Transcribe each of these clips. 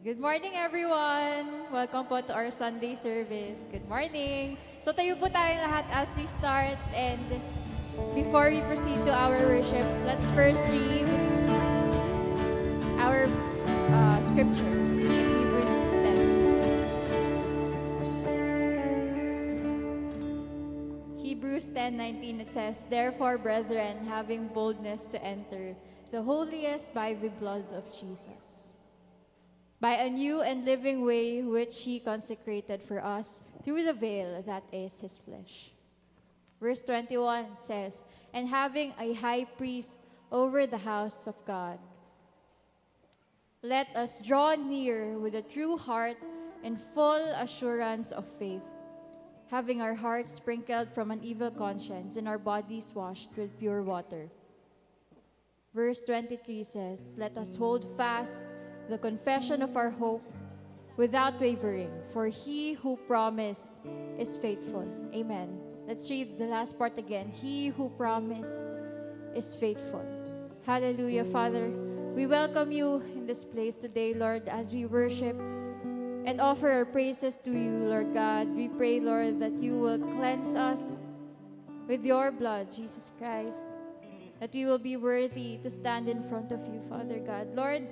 Good morning, everyone! Welcome po to our Sunday service. Good morning! So tayo po tayong lahat as we start, and before we proceed to our worship, let's first read our scripture in Hebrews 10. Hebrews 10:19, it says, "Therefore, brethren, having boldness to enter the holiest by the blood of Jesus, by a new and living way which he consecrated for us through the veil that is his flesh." Verse 21 says, "And having a high priest over the house of God, let us draw near with a true heart and full assurance of faith, having our hearts sprinkled from an evil conscience and our bodies washed with pure water." Verse 23 says, "Let us hold fast the confession of our hope without wavering, for he who promised is faithful." Amen. Let's read the last part again. He who promised is faithful. Hallelujah. Father, we welcome you in this place today, Lord, as we worship and offer our praises to you, Lord God. We pray, Lord, that you will cleanse us with your blood, Jesus Christ, that we will be worthy to stand in front of you, Father God. Lord,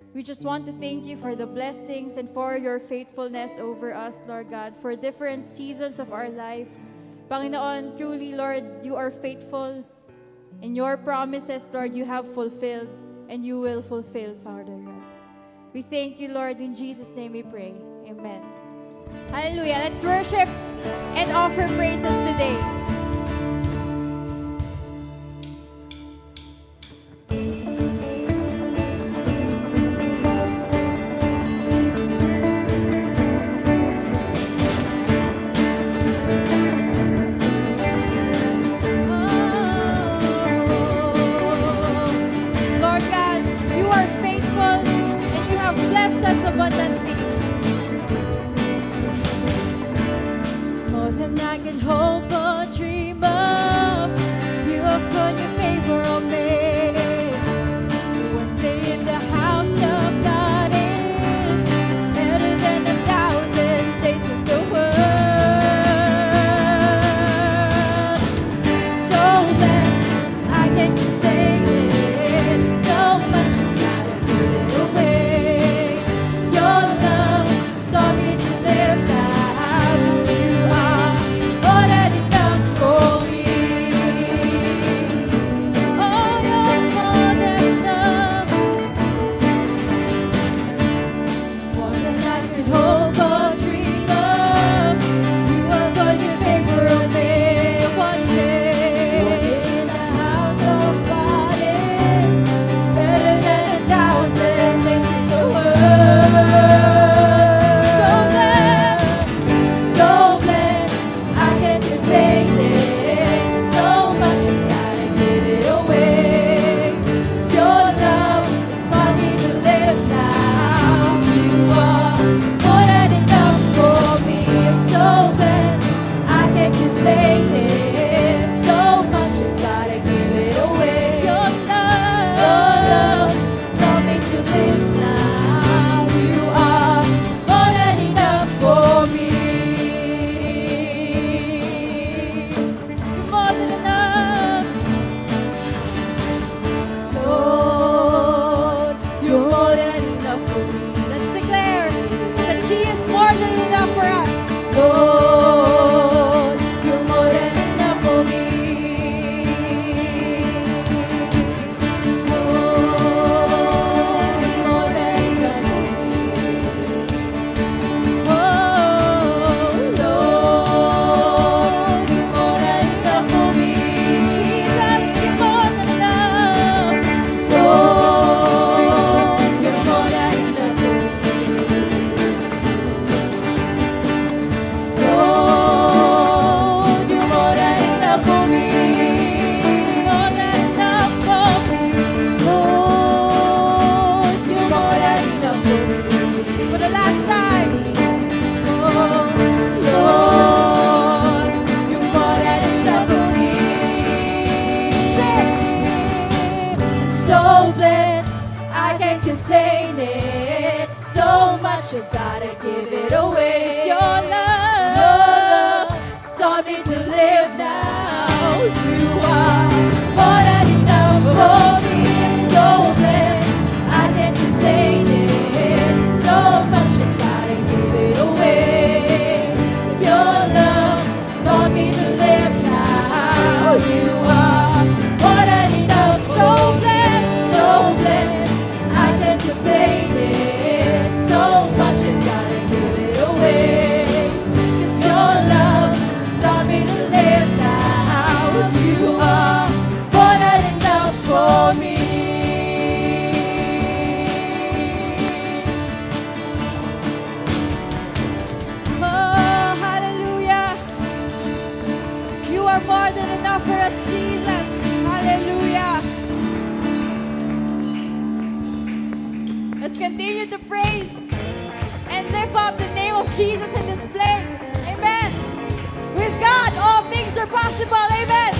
we just want to thank you for the blessings and for your faithfulness over us, Lord God, for different seasons of our life. Panginoon, truly, Lord, you are faithful. And your promises, Lord, you have fulfilled and you will fulfill, Father God. We thank you, Lord. In Jesus' name we pray. Amen. Hallelujah. Let's worship and offer praises today. Abundantly, more than I can hope or are more than enough for us, Jesus. Hallelujah. Let's continue to praise and lift up the name of Jesus in this place. Amen. With God, all things are possible. Amen.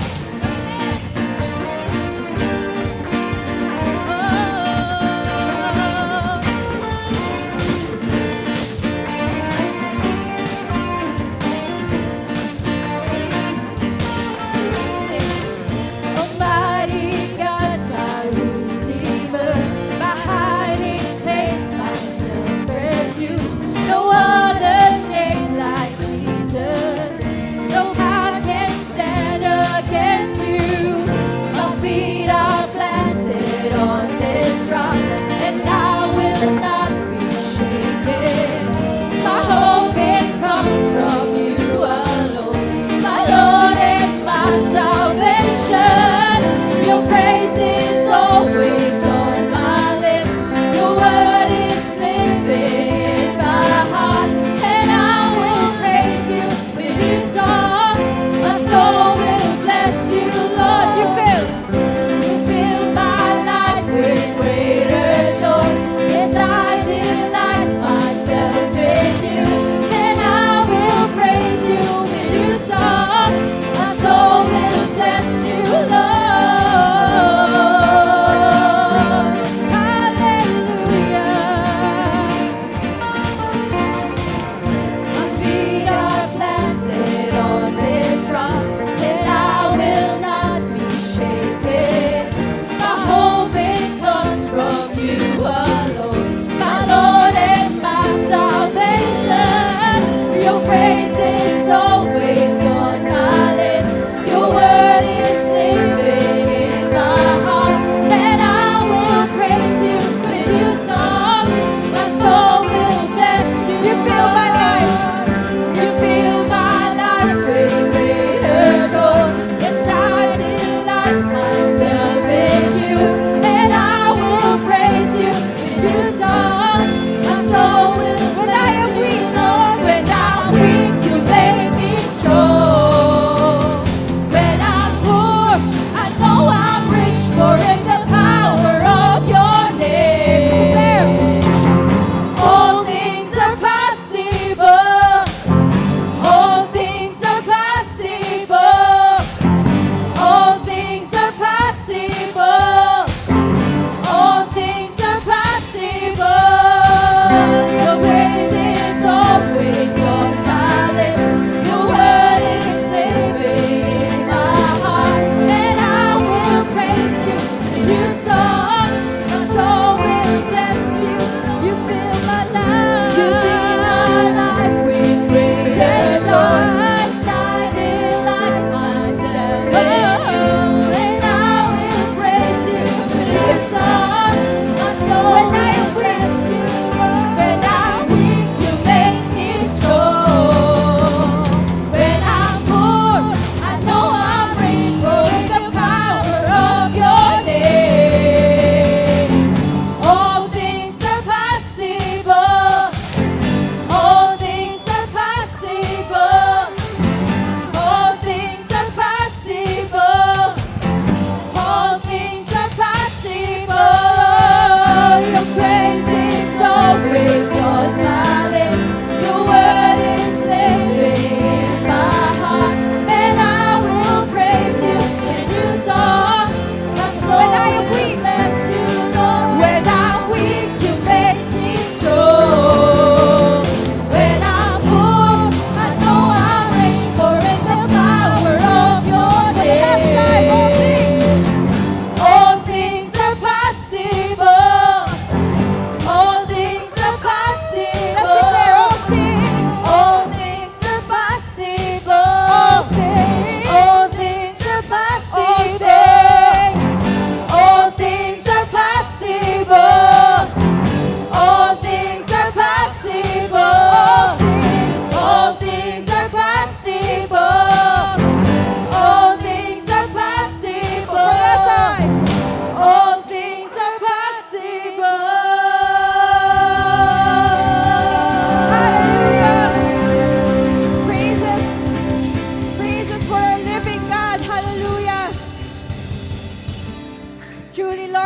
Almighty God, my Redeemer, my hiding place, my self-refuge. No other name like Jesus. No power can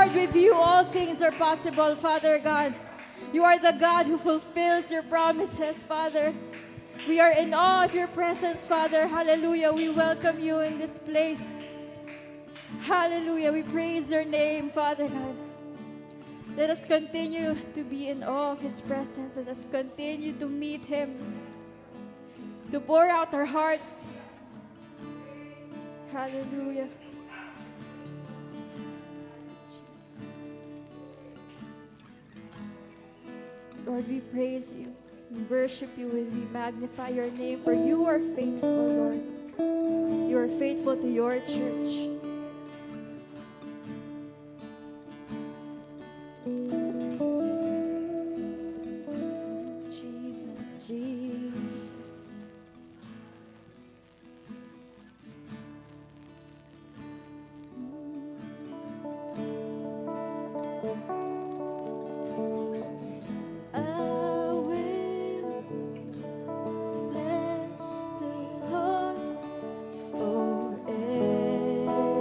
Lord, with you all things are possible, Father God. You are the God who fulfills your promises, Father. We are in awe of your presence, Father. Hallelujah. We welcome you in this place. Hallelujah. We praise your name, Father God. Let us continue to be in awe of his presence. Let us continue to meet him, to pour out our hearts. Hallelujah. Lord, we praise you, we worship you, and we magnify your name, for you are faithful, Lord. You are faithful to your church. Jesus, Jesus. I will bless the Lord forever.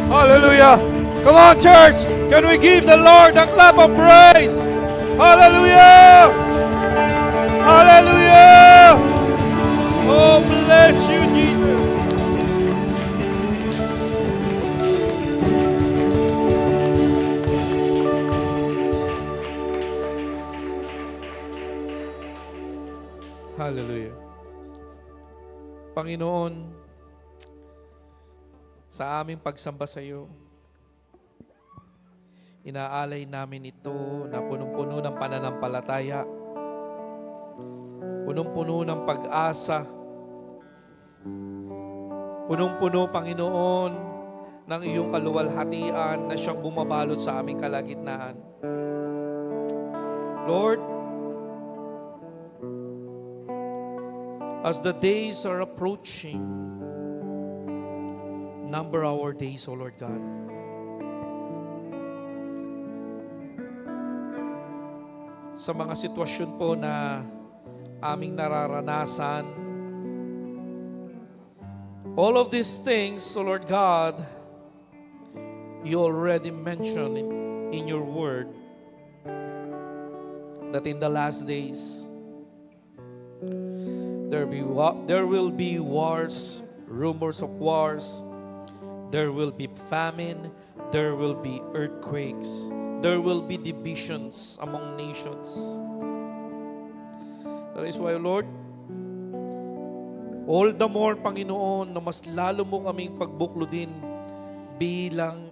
Hallelujah. Come on, church. Can we give the Lord a clap of praise? Hallelujah. Hallelujah. Oh, bless you, Jesus. Hallelujah. Panginoon, sa aming pagsamba sa iyo, inaalay namin ito na punong-puno ng pananampalataya, punong-puno ng pag-asa, punong-puno, Panginoon, ng iyong kaluwalhatian na siyang bumabalot sa aming kalagitnaan. Lord, as the days are approaching, number our days, O Lord God. Sa mga sitwasyon po na aming nararanasan, all of these things, O Lord God, you already mentioned in your word that in the last days, there will be wars, rumors of wars. There will be famine. There will be earthquakes. There will be divisions among nations. That is why, Lord, all the more, Panginoon, na mas lalo mo kaming pagbuklodin bilang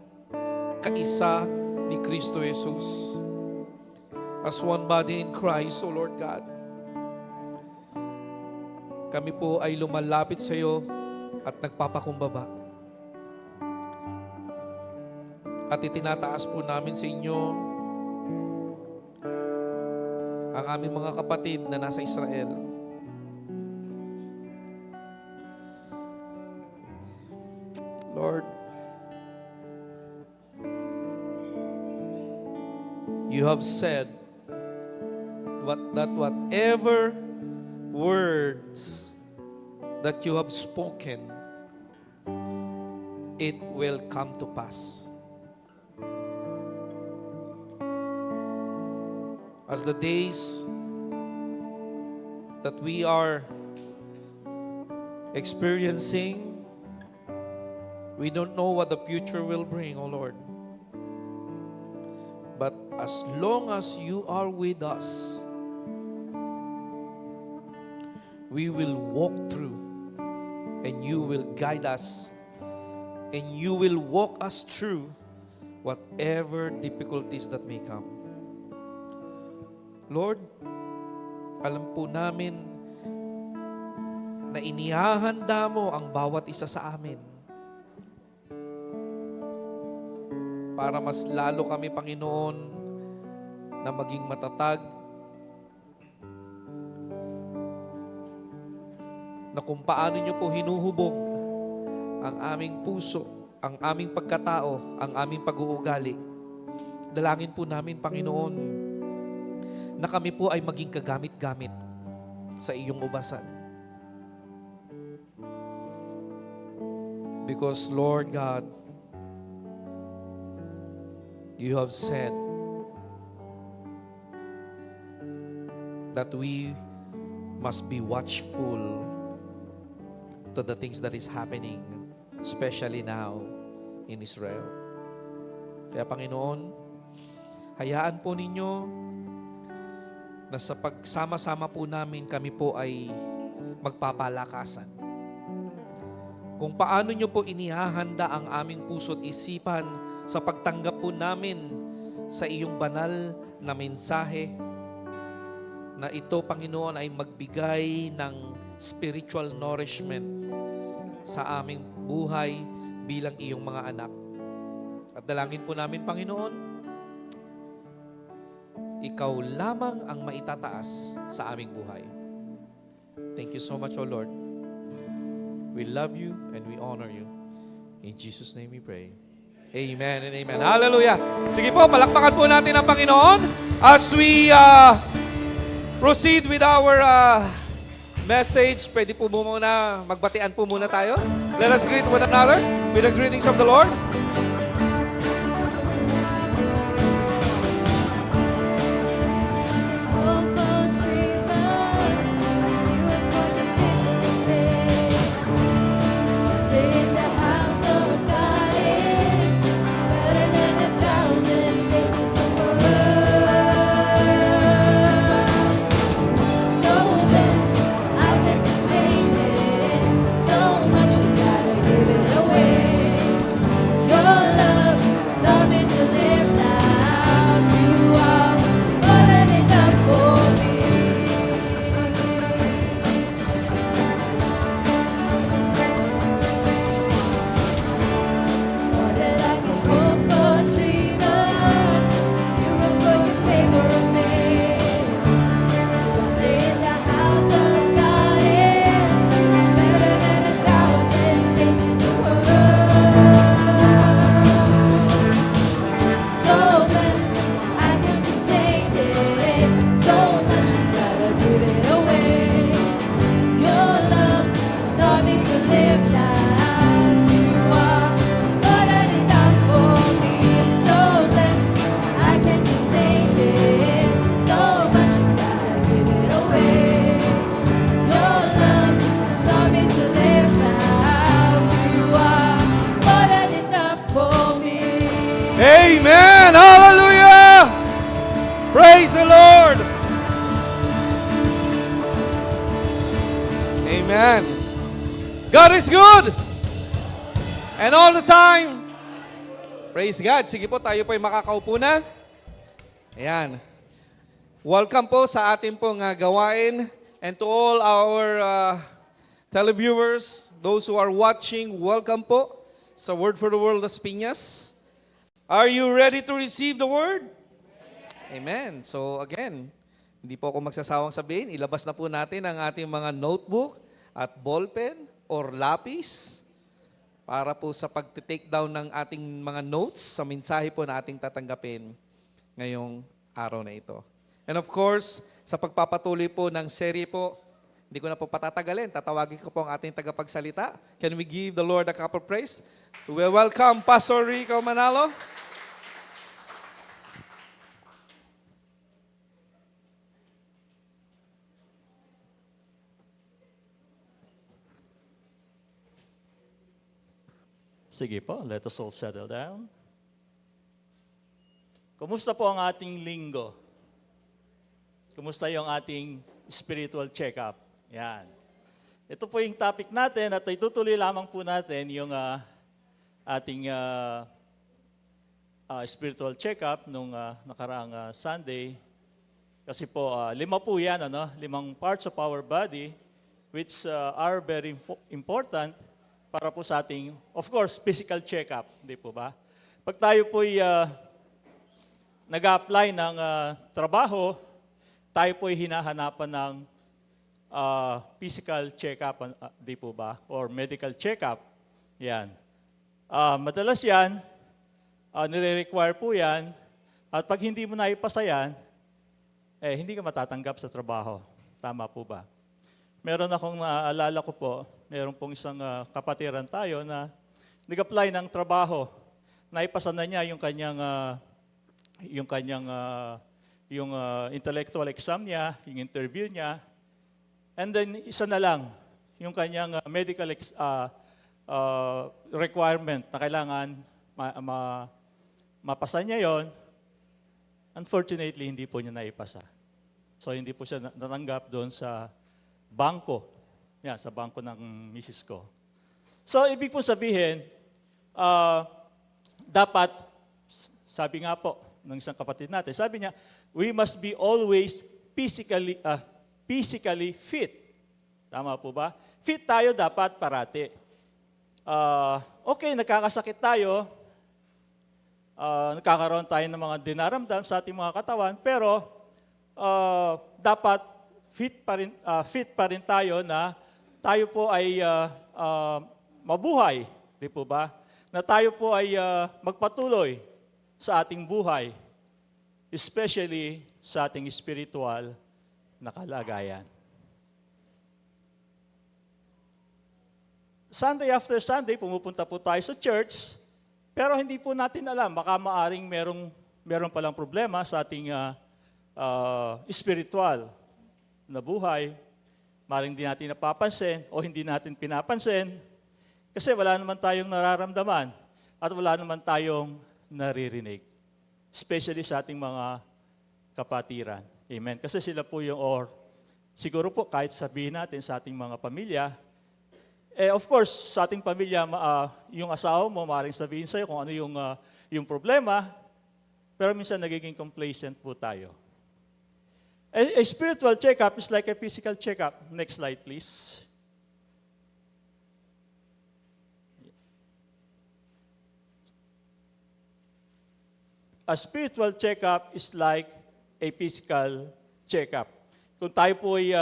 kaisa ni Kristo Jesus. As one body in Christ, O Lord God. Kami po ay lumalapit sa iyo at nagpapakumbaba. At itinataas po namin sa inyo ang aming mga kapatid na nasa Israel. Lord, you have said that whatever words that you have spoken, it will come to pass. As the days that we are experiencing, we don't know what the future will bring, oh Lord. But as long as you are with us, we will walk through, and you will guide us, and you will walk us through whatever difficulties that may come. Lord, alam po namin na inihahanda mo ang bawat isa sa amin para mas lalo kami, Panginoon, na maging matatag, na kung paano niyo po hinuhubog ang aming puso, ang aming pagkatao, ang aming pag-uugali. Dalangin po namin, Panginoon, na kami po ay maging kagamit-gamit sa iyong ubasan. Because, Lord God, you have said that we must be watchful to the things that is happening, especially now in Israel. Kaya, Panginoon, hayaan po ninyo na sa pagsama-sama po namin, kami po ay magpapalakasan. Kung paano nyo po inihahanda ang aming puso't isipan sa pagtanggap po namin sa iyong banal na mensahe, na ito, Panginoon, ay magbigay ng spiritual nourishment sa aming buhay bilang iyong mga anak. At dalangin po namin, Panginoon, ikaw lamang ang maitataas sa aming buhay. Thank you so much, O Lord. We love you and we honor you. In Jesus' name we pray. Amen and amen. Hallelujah. Sige po, palakpakan po natin ang Panginoon as we proceed with our message. Pwede po muna, magbatian po muna tayo. Let us greet one another with the greetings of the Lord. Amen! Hallelujah! Praise the Lord! Amen. God is good! And all the time. Praise God. Sige po, tayo po ay makakaupo na. Ayan. Welcome po sa ating pong gawain. And to all our televiewers, those who are watching, welcome po sa Word for the World Las Piñas. Are you ready to receive the Word? Amen. So again, hindi po ako magsasawang sabihin, ilabas na po natin ang ating mga notebook at ballpen or lapis para po sa pag-take down ng ating mga notes sa mensahe po na ating tatanggapin ngayong araw na ito. And of course, sa pagpapatuloy po ng serye po Hindi ko na po patatagalin. Tatawagin ko po ang ating tagapagsalita. Can we give the Lord a cup of praise? We welcome Pastor Rico Manalo. Sige po, let us all settle down. Kumusta po ang ating linggo? Kumusta yung ating spiritual check-up? Yan. Ito po yung topic natin at itutuloy lamang po natin yung ating spiritual check-up nung nakaraang Sunday. Kasi po, 5 po yan, 5 parts of our body which are very important para po sa ating, of course, physical check-up. Hindi po ba? Pag tayo po'y nag-apply ng trabaho, tayo po'y hinahanapan ng physical check-up, di po ba? Or medical check-up. Yan. Madalas yan, nire-require po yan, at pag hindi mo naipasa yan, hindi ka matatanggap sa trabaho. Tama po ba? Meron akong naalala ko po, meron pong isang kapatiran tayo na nag-apply ng trabaho. Naipasa na niya yung kanyang intellectual exam niya, yung interview niya. And then isa na lang, yung kanyang medical requirement na kailangan mapasa niya yon. Unfortunately, hindi po niya naipasa. So hindi po siya natanggap doon sa bangko. Yan, sa bangko ng misis ko. So ibig po sabihin, dapat, sabi nga po ng isang kapatid natin, sabi niya, we must be always physically fit. Tama po ba? Fit tayo dapat parati. Okay, nagkakasakit tayo, nagkakaroon tayo ng mga dinaramdam sa ating mga katawan, pero dapat fit pa rin tayo na tayo po ay mabuhay, di po ba? Na tayo po ay magpatuloy sa ating buhay, especially sa ating spiritual na kalagayan. Sunday after Sunday, pumupunta po tayo sa church, pero hindi po natin alam, baka maaring meron palang problema sa ating spiritual na buhay. Maaring hindi natin napapansin o hindi natin pinapansin kasi wala naman tayong nararamdaman at wala naman tayong naririnig. Especially sa ating mga kapatiran. Amen. Kasi sila po siguro po kahit sabihin natin sa ating mga pamilya, of course, sa ating pamilya, yung asawa mo, maaaring sabihin sa'yo kung ano yung problema, pero minsan nagiging complacent po tayo. A spiritual check-up is like a physical check-up. Next slide, please. A spiritual check-up is like a physical check-up. Kung tayo po ay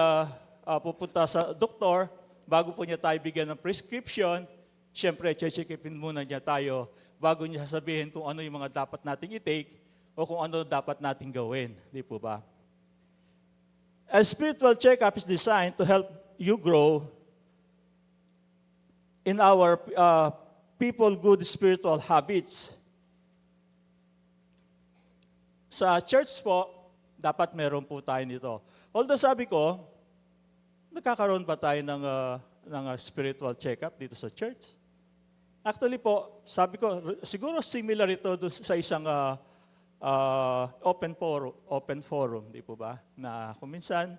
pupunta sa doktor, bago po niya tayo bigyan ng prescription, siyempre, check-in muna niya tayo bago niya sasabihin kung ano yung mga dapat nating i-take o kung ano dapat nating gawin. Di po ba? A spiritual check-up is designed to help you grow in our people good spiritual habits. Sa church po, dapat meron po tayo nito. Although sabi ko, nagkakaroon ba tayo ng spiritual check-up dito sa church? Actually po, sabi ko, siguro similar ito sa isang open forum, di po ba? Na kung minsan,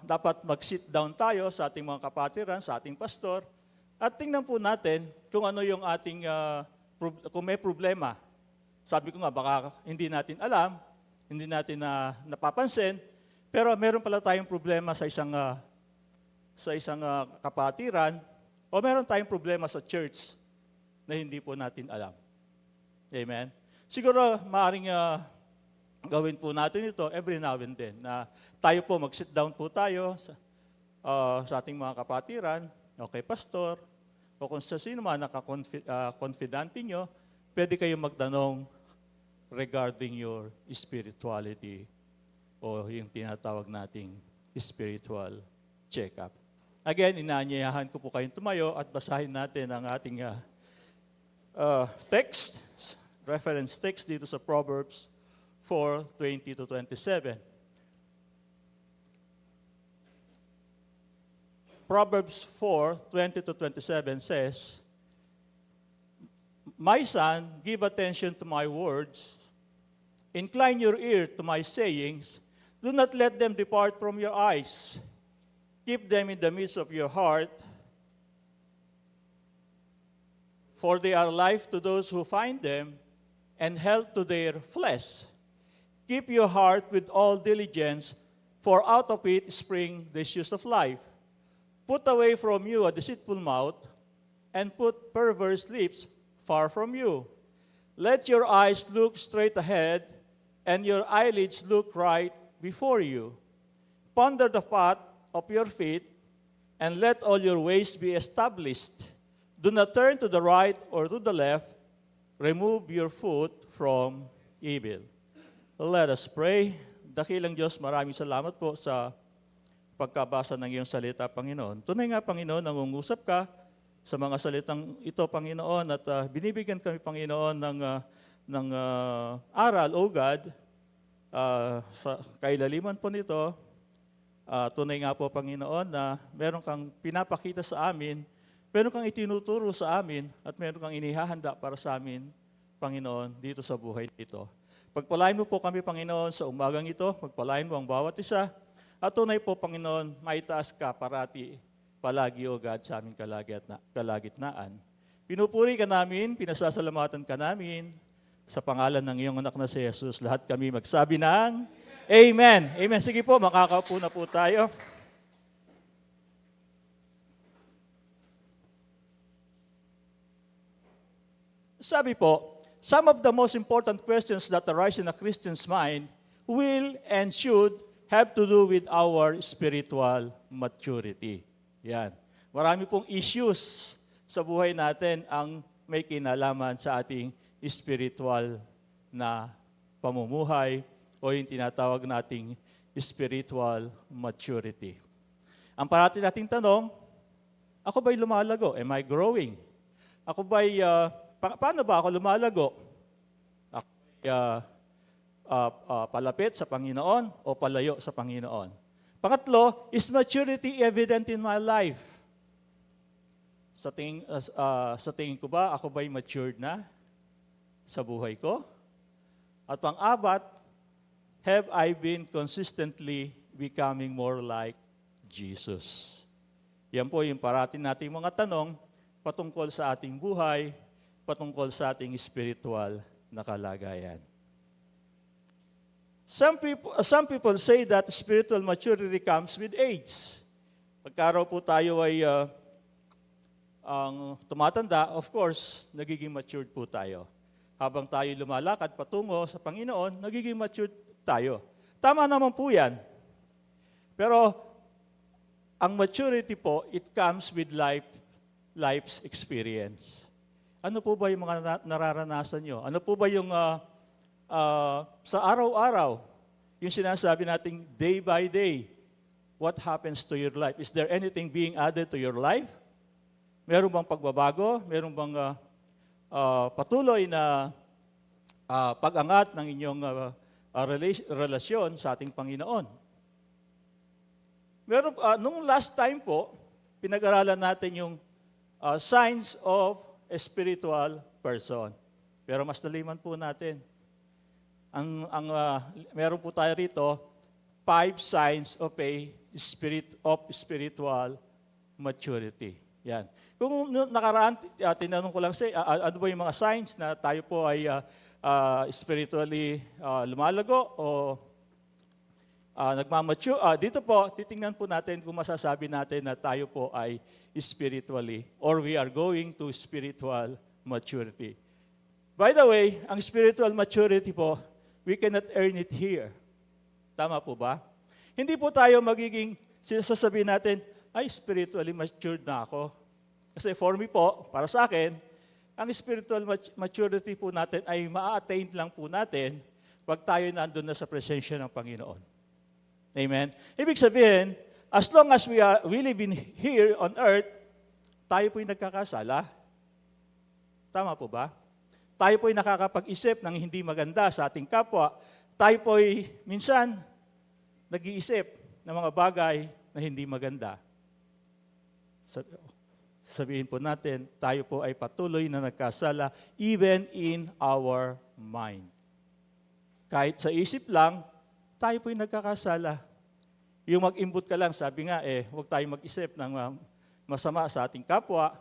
dapat mag-sit down tayo sa ating mga kapatiran, sa ating pastor, at tingnan po natin kung ano yung ating, kung may problema. Sabi ko nga, baka hindi natin alam, hindi natin napapansin, pero meron pala tayong problema sa isang kapatiran, o meron tayong problema sa church na hindi po natin alam. Amen? Siguro, maaaring gawin po natin ito every now and then, na tayo po, mag-sit down po tayo sa ating mga kapatiran, o kay pastor, o kung sa sino man nakakonfidante nyo, pwede kayong magtanong regarding your spirituality o yung tinatawag nating spiritual check-up. Again, inaanyayahan ko po kayong tumayo at basahin natin ang ating text, reference text dito sa Proverbs 4:20-27. Proverbs 4:20-27 says, "My son, give attention to my words. Incline your ear to my sayings. Do not let them depart from your eyes. Keep them in the midst of your heart, for they are life to those who find them, and health to their flesh. Keep your heart with all diligence, for out of it spring the issues of life. Put away from you a deceitful mouth, and put perverse lips far from you. Let your eyes look straight ahead, and your eyelids look right before you. Ponder the path of your feet, and let all your ways be established. Do not turn to the right or to the left. Remove your foot from evil." Let us pray. Dakilang Diyos, maraming salamat po sa pagkabasa ng iyong salita, Panginoon. Tunay nga, Panginoon, nangungusap ka sa mga salitang ito, Panginoon, at binibigyan kami, Panginoon, ng aral, O God, sa kailaliman po nito. Tunay nga po, Panginoon, na meron kang pinapakita sa amin, meron kang itinuturo sa amin, at meron kang inihahanda para sa amin, Panginoon, dito sa buhay nito. Pagpalain mo po kami, Panginoon, sa umagang ito. Pagpalain mo ang bawat isa. At tunay po, Panginoon, maitaas ka parati, palagi, O God, sa aming kalagitnaan. Pinupuri ka namin, pinasasalamatan ka namin, sa pangalan ng iyong anak na si Jesus. Lahat kami magsabi ng Amen. Amen. Sige po, makakaupo na po tayo. Sabi po, some of the most important questions that arise in a Christian's mind will and should have to do with our spiritual maturity. Yan. Marami pong issues sa buhay natin ang may kinalaman sa ating spiritual na pamumuhay o yung tinatawag nating spiritual maturity. Ang parati nating tanong, ako ba'y lumalago? Am I growing? Ako ba'y, paano ba ako lumalago? Ako ba'y palapit sa Panginoon o palayo sa Panginoon? Pangatlo, is maturity evident in my life? Sa tingin ko ba, ako ba'y matured na sa buhay ko? At pang-apat, have I been consistently becoming more like Jesus? Yan po yung parati nating mga tanong patungkol sa ating buhay, patungkol sa ating spiritual na kalagayan. Some people say that spiritual maturity comes with age. Pagka raw po tayo ay ang tumatanda, of course, nagiging matured po tayo. Habang tayo lumalakad patungo sa Panginoon, nagiging matured tayo. Tama naman po yan. Pero ang maturity po, it comes with life's experience. Ano po ba yung mga nararanasan nyo? Ano po ba yung sa araw-araw, yung sinasabi nating day by day, what happens to your life? Is there anything being added to your life? Meron bang pagbabago? Meron bang patuloy na pag-angat ng inyong relasyon sa ating Panginoon? Meron, nung last time po, pinag-aralan natin yung signs of a spiritual person. Pero mas naliman po natin. Meron po tayo rito, 5 signs of spiritual maturity. Yan. Kung nakaraan, tinanong ko lang ano ba yung mga signs na tayo po ay spiritually lumalago o nagmamature. Dito po, titingnan po natin kung masasabi natin na tayo po ay spiritually or we are going to spiritual maturity. By the way, ang spiritual maturity po, we cannot earn it here. Tama po ba? Hindi po tayo magiging, sasabihin natin, ay, spiritually matured na ako. Kasi for me po, para sa akin, ang spiritual maturity po natin ay ma-attain lang po natin pag tayo nandun na sa presensya ng Panginoon. Amen? Ibig sabihin, as long as we live in here on earth, tayo po'y nagkakasala. Tama po ba? Tayo po'y nakakapag-isip ng hindi maganda sa ating kapwa. Tayo po'y minsan nag-iisip ng mga bagay na hindi maganda. Sabihin po natin, tayo po ay patuloy na nagkasala even in our mind. Kahit sa isip lang, tayo po'y nagkakasala. Yung mag-imbut ka lang, sabi nga, huwag tayong mag-isip ng masama sa ating kapwa,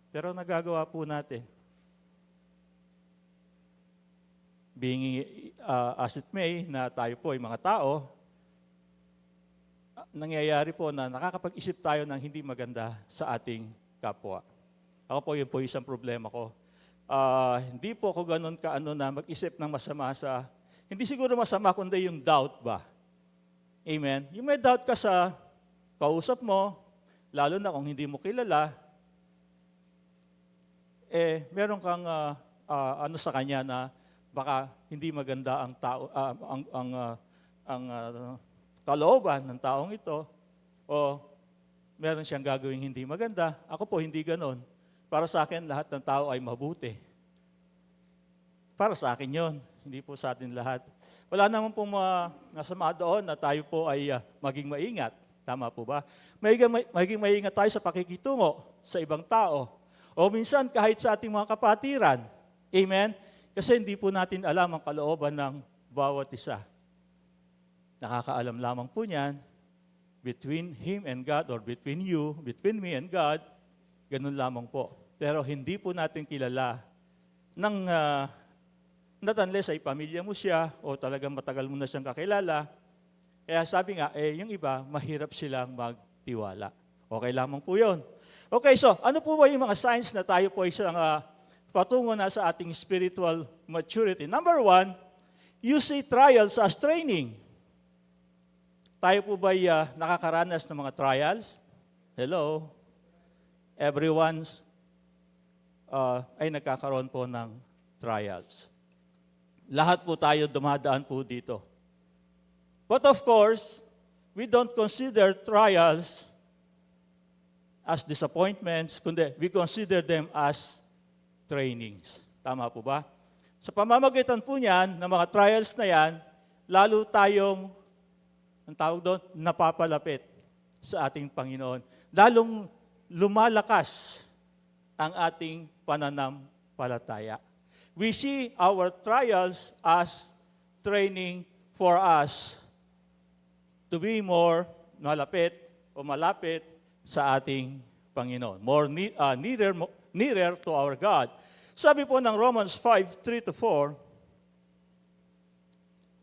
pero nagagawa po natin. Being as it may, na tayo po ay mga tao, nangyayari po na nakakapag-isip tayo ng hindi maganda sa ating kapwa. Ako po, yun po isang problema ko. Hindi po ako ganun na mag-isip ng masama sa, hindi siguro masama, kundi yung doubt ba? Amen? Yung may doubt ka sa kausap mo, lalo na kung hindi mo kilala, meron kang sa kanya na baka hindi maganda ang tao, ang kalooban ng taong ito, o meron siyang gagawing hindi maganda. Ako po, hindi ganon. Para sa akin, lahat ng tao ay mabuti. Para sa akin yon, hindi po sa atin lahat. Wala naman po masama doon na tayo po ay maging maingat. Tama po ba? Maging maingat tayo sa pakikitungo sa ibang tao. O minsan kahit sa ating mga kapatiran. Amen? Kasi hindi po natin alam ang kalooban ng bawat isa. Nakakaalam lamang po niyan between him and God or between you, between me and God, ganun lamang po. Pero hindi po natin kilala ng not unless ay pamilya mo siya o talagang matagal mo na siyang kakilala. Kaya sabi nga, yung iba, mahirap silang magtiwala. Okay lamang po yun. Okay, so ano po ba yung mga signs na tayo po isang patungo na sa ating spiritual maturity? Number 1, you see trials as training. Tayo po ba nakakaranas ng mga trials? Hello? Everyone's ay nagkakaroon po ng trials. Lahat po tayo dumadaan po dito. But of course, we don't consider trials as disappointments, kundi we consider them as trainings. Tama po ba? Sa pamamagitan po niyan, ng mga trials na yan, lalo tayong, ang tawag doon, napapalapit sa ating Panginoon. Lalong lumalakas ang ating pananampalataya. We see our trials as training for us to be more malapit sa ating Panginoon. More nearer to our God. Sabi po ng Romans 5:3-4,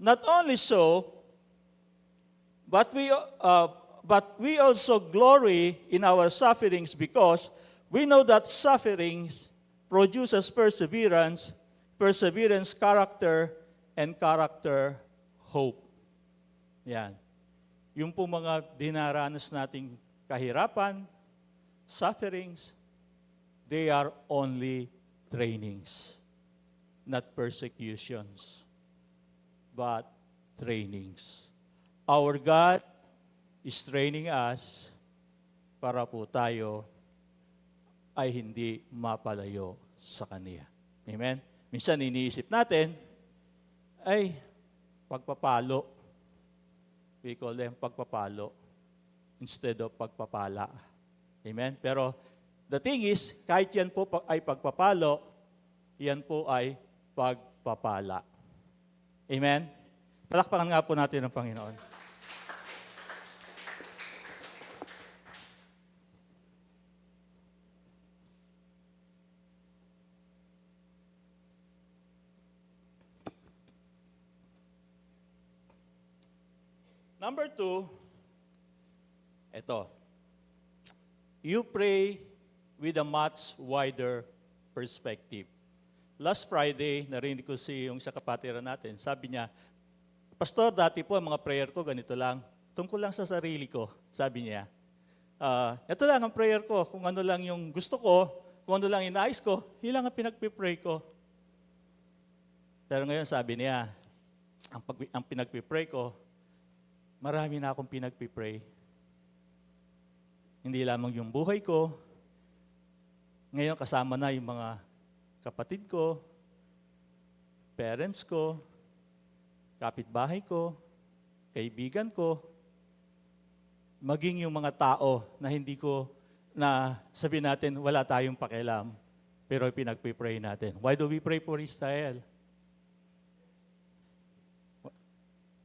not only so, but we also glory in our sufferings because we know that sufferings produces perseverance, character, and character, hope. Yan. Yung po mga dinaranas nating kahirapan, sufferings, they are only trainings, not persecutions, but trainings. Our God is training us para po tayo ay hindi mapalayo sa Kanya. Amen? Minsan iniisip natin, ay, pagpapalo. We call them pagpapalo instead of pagpapala. Amen? Pero the thing is, kahit yan po ay pagpapalo, yan po ay pagpapala. Amen? Palakpakan nga po natin ang Panginoon. Number 2, ito. You pray with a much wider perspective. Last Friday, narinig ko yung sa kapatiran natin. Sabi niya, Pastor, dati po ang mga prayer ko ganito lang. Tungkol lang sa sarili ko, sabi niya. Ito lang ang prayer ko. Kung ano lang yung gusto ko, kung ano lang inais ko, yun lang ang pinagpipray ko. Pero ngayon sabi niya, ang pinagpipray ko, marami na akong pinagpipray. Hindi lamang yung buhay ko. Ngayon kasama na yung mga kapatid ko, parents ko, kapitbahay ko, kaibigan ko, maging yung mga tao na hindi ko, na sabihin natin wala tayong pakialam, pero pinagpipray natin. Why do we pray for Israel?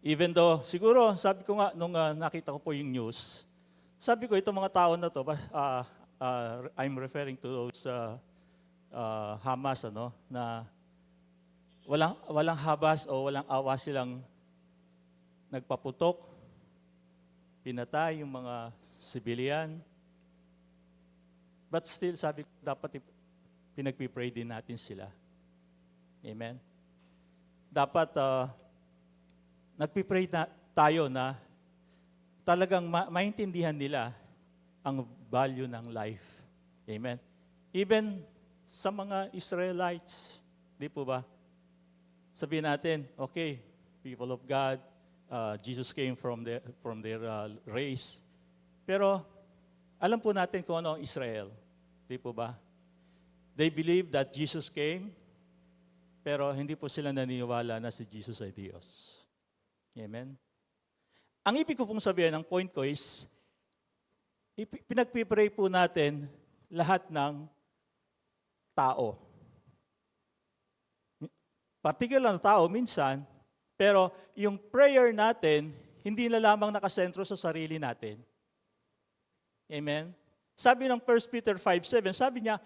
Even though, siguro, sabi ko nga, nung nakita ko po yung news, sabi ko, itong mga tao na to, I'm referring to those Hamas, na walang habas o walang awa silang nagpaputok, pinatay yung mga civilian. But still, sabi ko, dapat pinagpipray din natin sila. Amen? Dapat nagpipray tayo na talagang maintindihan nila ang value ng life. Amen? Even sa mga Israelites, di po ba? Sabihin natin, okay, people of God, Jesus came from their race. Pero alam po natin kung ano ang Israel. Di po ba? They believe that Jesus came, pero hindi po sila naniniwala na si Jesus ay Diyos. Amen? Ang ibig ko pong sabihin, ang point ko is, pinagpipray po natin lahat ng tao. Particular na tao minsan, pero yung prayer natin, hindi na lamang nakasentro sa sarili natin. Amen? Sabi ng 1 Peter 5:7, sabi niya,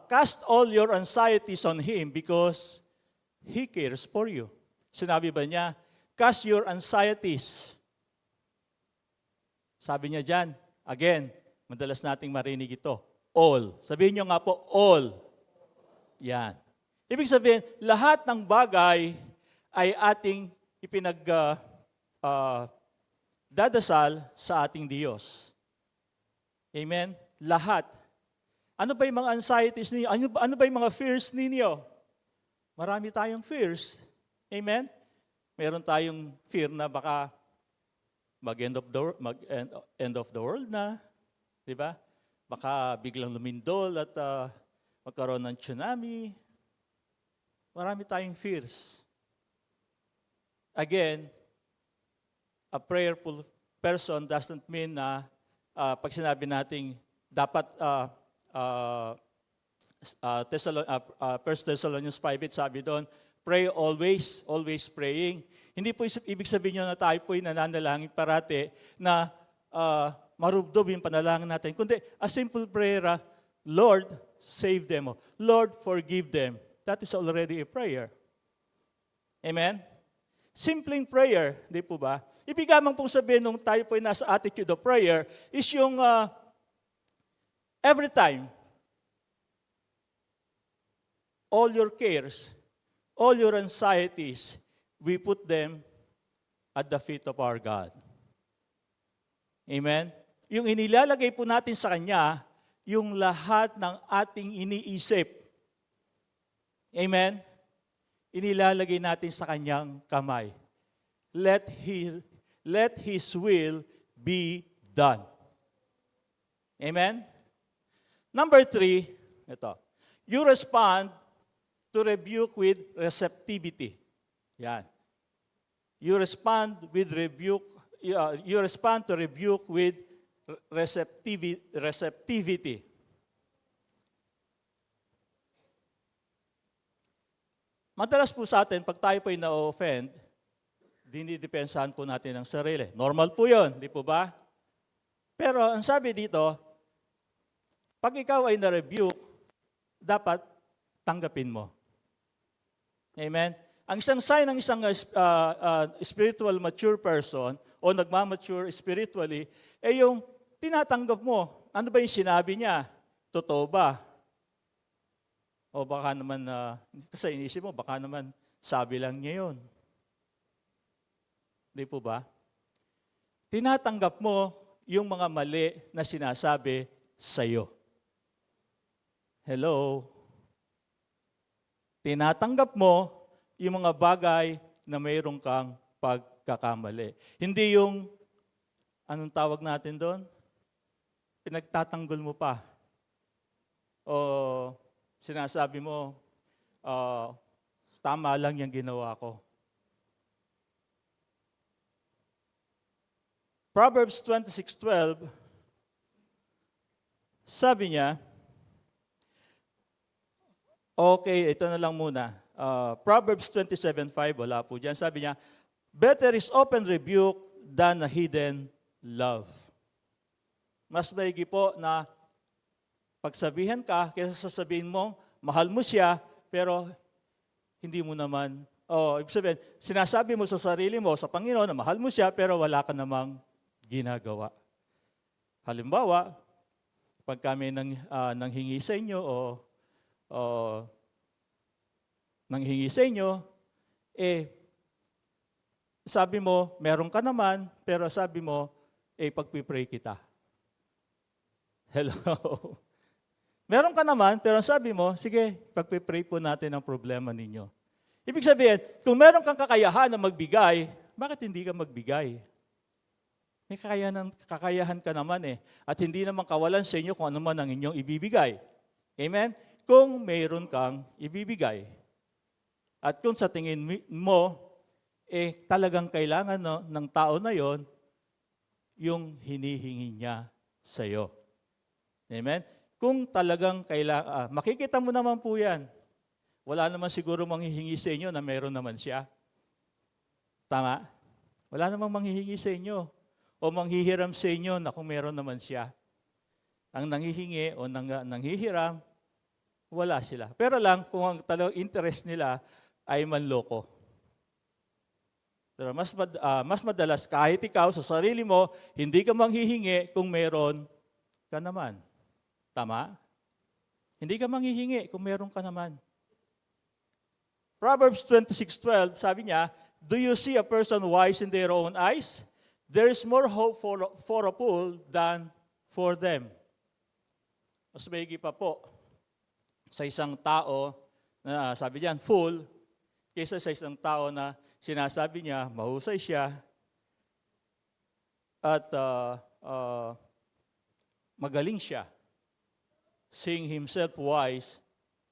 cast all your anxieties on Him because He cares for you. Sinabi ba niya, cast your anxieties. Sabi niya dyan, again, madalas nating marinig ito, all. Sabihin niyo nga po, all. Yan. Ibig sabihin, lahat ng bagay ay ating dadasal sa ating Diyos. Amen? Lahat. Ano ba yung mga anxieties ninyo? Ano ba yung mga fears ninyo? Marami tayong fears. Amen? Meron tayong fear na baka mag-end of the world na. Di ba? Baka biglang lumindol at magkaroon ng tsunami. Marami tayong fears. Again, a prayerful person doesn't mean na pag sinabi nating dapat 1 Thessalonians 5:8 sabi doon, pray always, always praying. Hindi po ibig sabihin nyo na tayo po'y nananalangin parate na marubdob yung panalangin natin. Kundi a simple prayer, Lord, save them. Lord, forgive them. That is already a prayer. Amen? Simpleng prayer, di po ba? Ibig lamang pong sabihin nung tayo po'y nasa attitude of prayer is yung every time, all your cares, all your anxieties, we put them at the feet of our God. Amen? Yung inilalagay po natin sa Kanya, yung lahat ng ating iniisip. Amen? Inilalagay natin sa Kanyang kamay. Let His will be done. Amen? Number 3, ito. You respond to rebuke with receptivity. Yan. You respond to rebuke with receptivity. Madalas po sa atin, pag tayo po ay na-offend, dinidepensahan po natin ang sarili. Normal po yun, di po ba? Pero ang sabi dito, pag ikaw ay na-rebuke, dapat tanggapin mo. Amen? Ang isang sign ng isang spiritual mature person o nagmamature spiritually, ay yung tinatanggap mo. Ano ba yung sinabi niya? Totoo ba? O baka naman, kasi inisip mo, baka naman sabi lang niya yun. Di po ba? Tinatanggap mo yung mga mali na sinasabi sa'yo. Hello? Tinatanggap mo yung mga bagay na mayroon kang pagkakamali. Hindi yung, anong tawag natin doon? pinagtatanggol mo pa. O sinasabi mo, tama lang yung ginawa ko. Proverbs 26:12, sabi niya, okay, ito na lang muna. Proverbs 27:5, wala po dyan. Sabi niya, better is open rebuke than a hidden love. Mas maigi po na pagsabihan ka kaysa sasabihin mo, mahal mo siya, pero hindi mo naman, ibig sabihin, sinasabi mo sa sarili mo, sa Panginoon, na mahal mo siya, pero wala ka namang ginagawa. Halimbawa, pag kami nanghingi sa inyo o nanghingi sa inyo, sabi mo, meron ka naman, pero sabi mo, pagpipray kita. Hello? Meron ka naman, pero sabi mo, sige, pagpipray po natin ang problema ninyo. Ibig sabihin, kung meron kang kakayahan na magbigay, bakit hindi ka magbigay? May kakayahan ka naman At hindi naman kawalan sa inyo kung ano man ang inyong ibibigay. Amen? Kung mayroon kang ibibigay. At kung sa tingin mo, talagang kailangan ng tao na yon yung hinihingi niya sa iyo. Amen? Kung talagang kailangan, makikita mo naman po yan. Wala naman siguro manghihingi sa inyo na mayroon naman siya. Tama? Wala namang manghihingi sa inyo o manghihiram sa inyo na kung mayroon naman siya. Ang nanghihingi o nanghihiram, wala sila. Pero lang, kung ang talagang interest nila ay manloko. Pero mas madalas, kahit ikaw sa sarili mo, hindi ka manghihingi kung mayroon ka naman. Tama? Hindi ka manghihingi kung mayroon ka naman. Proverbs 26:12, sabi niya, do you see a person wise in their own eyes? There is more hope for a fool than for them. Mas maigi pa po sa isang tao na sabi diyan, fool, kaysa sa isang tao na sinasabi niya, mahusay siya at magaling siya, seeing himself wise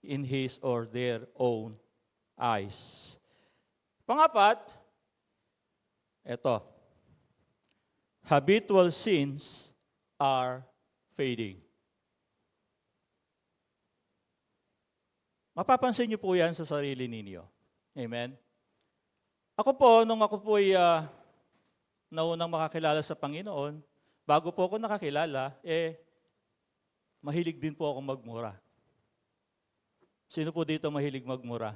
in his or their own eyes. Pangapat, eto, habitual sins are fading. Mapapansin niyo po yan sa sarili ninyo. Amen? Ako po, nung ako po ay naunang makakilala sa Panginoon, bago po ako nakakilala, mahilig din po ako magmura. Sino po dito mahilig magmura?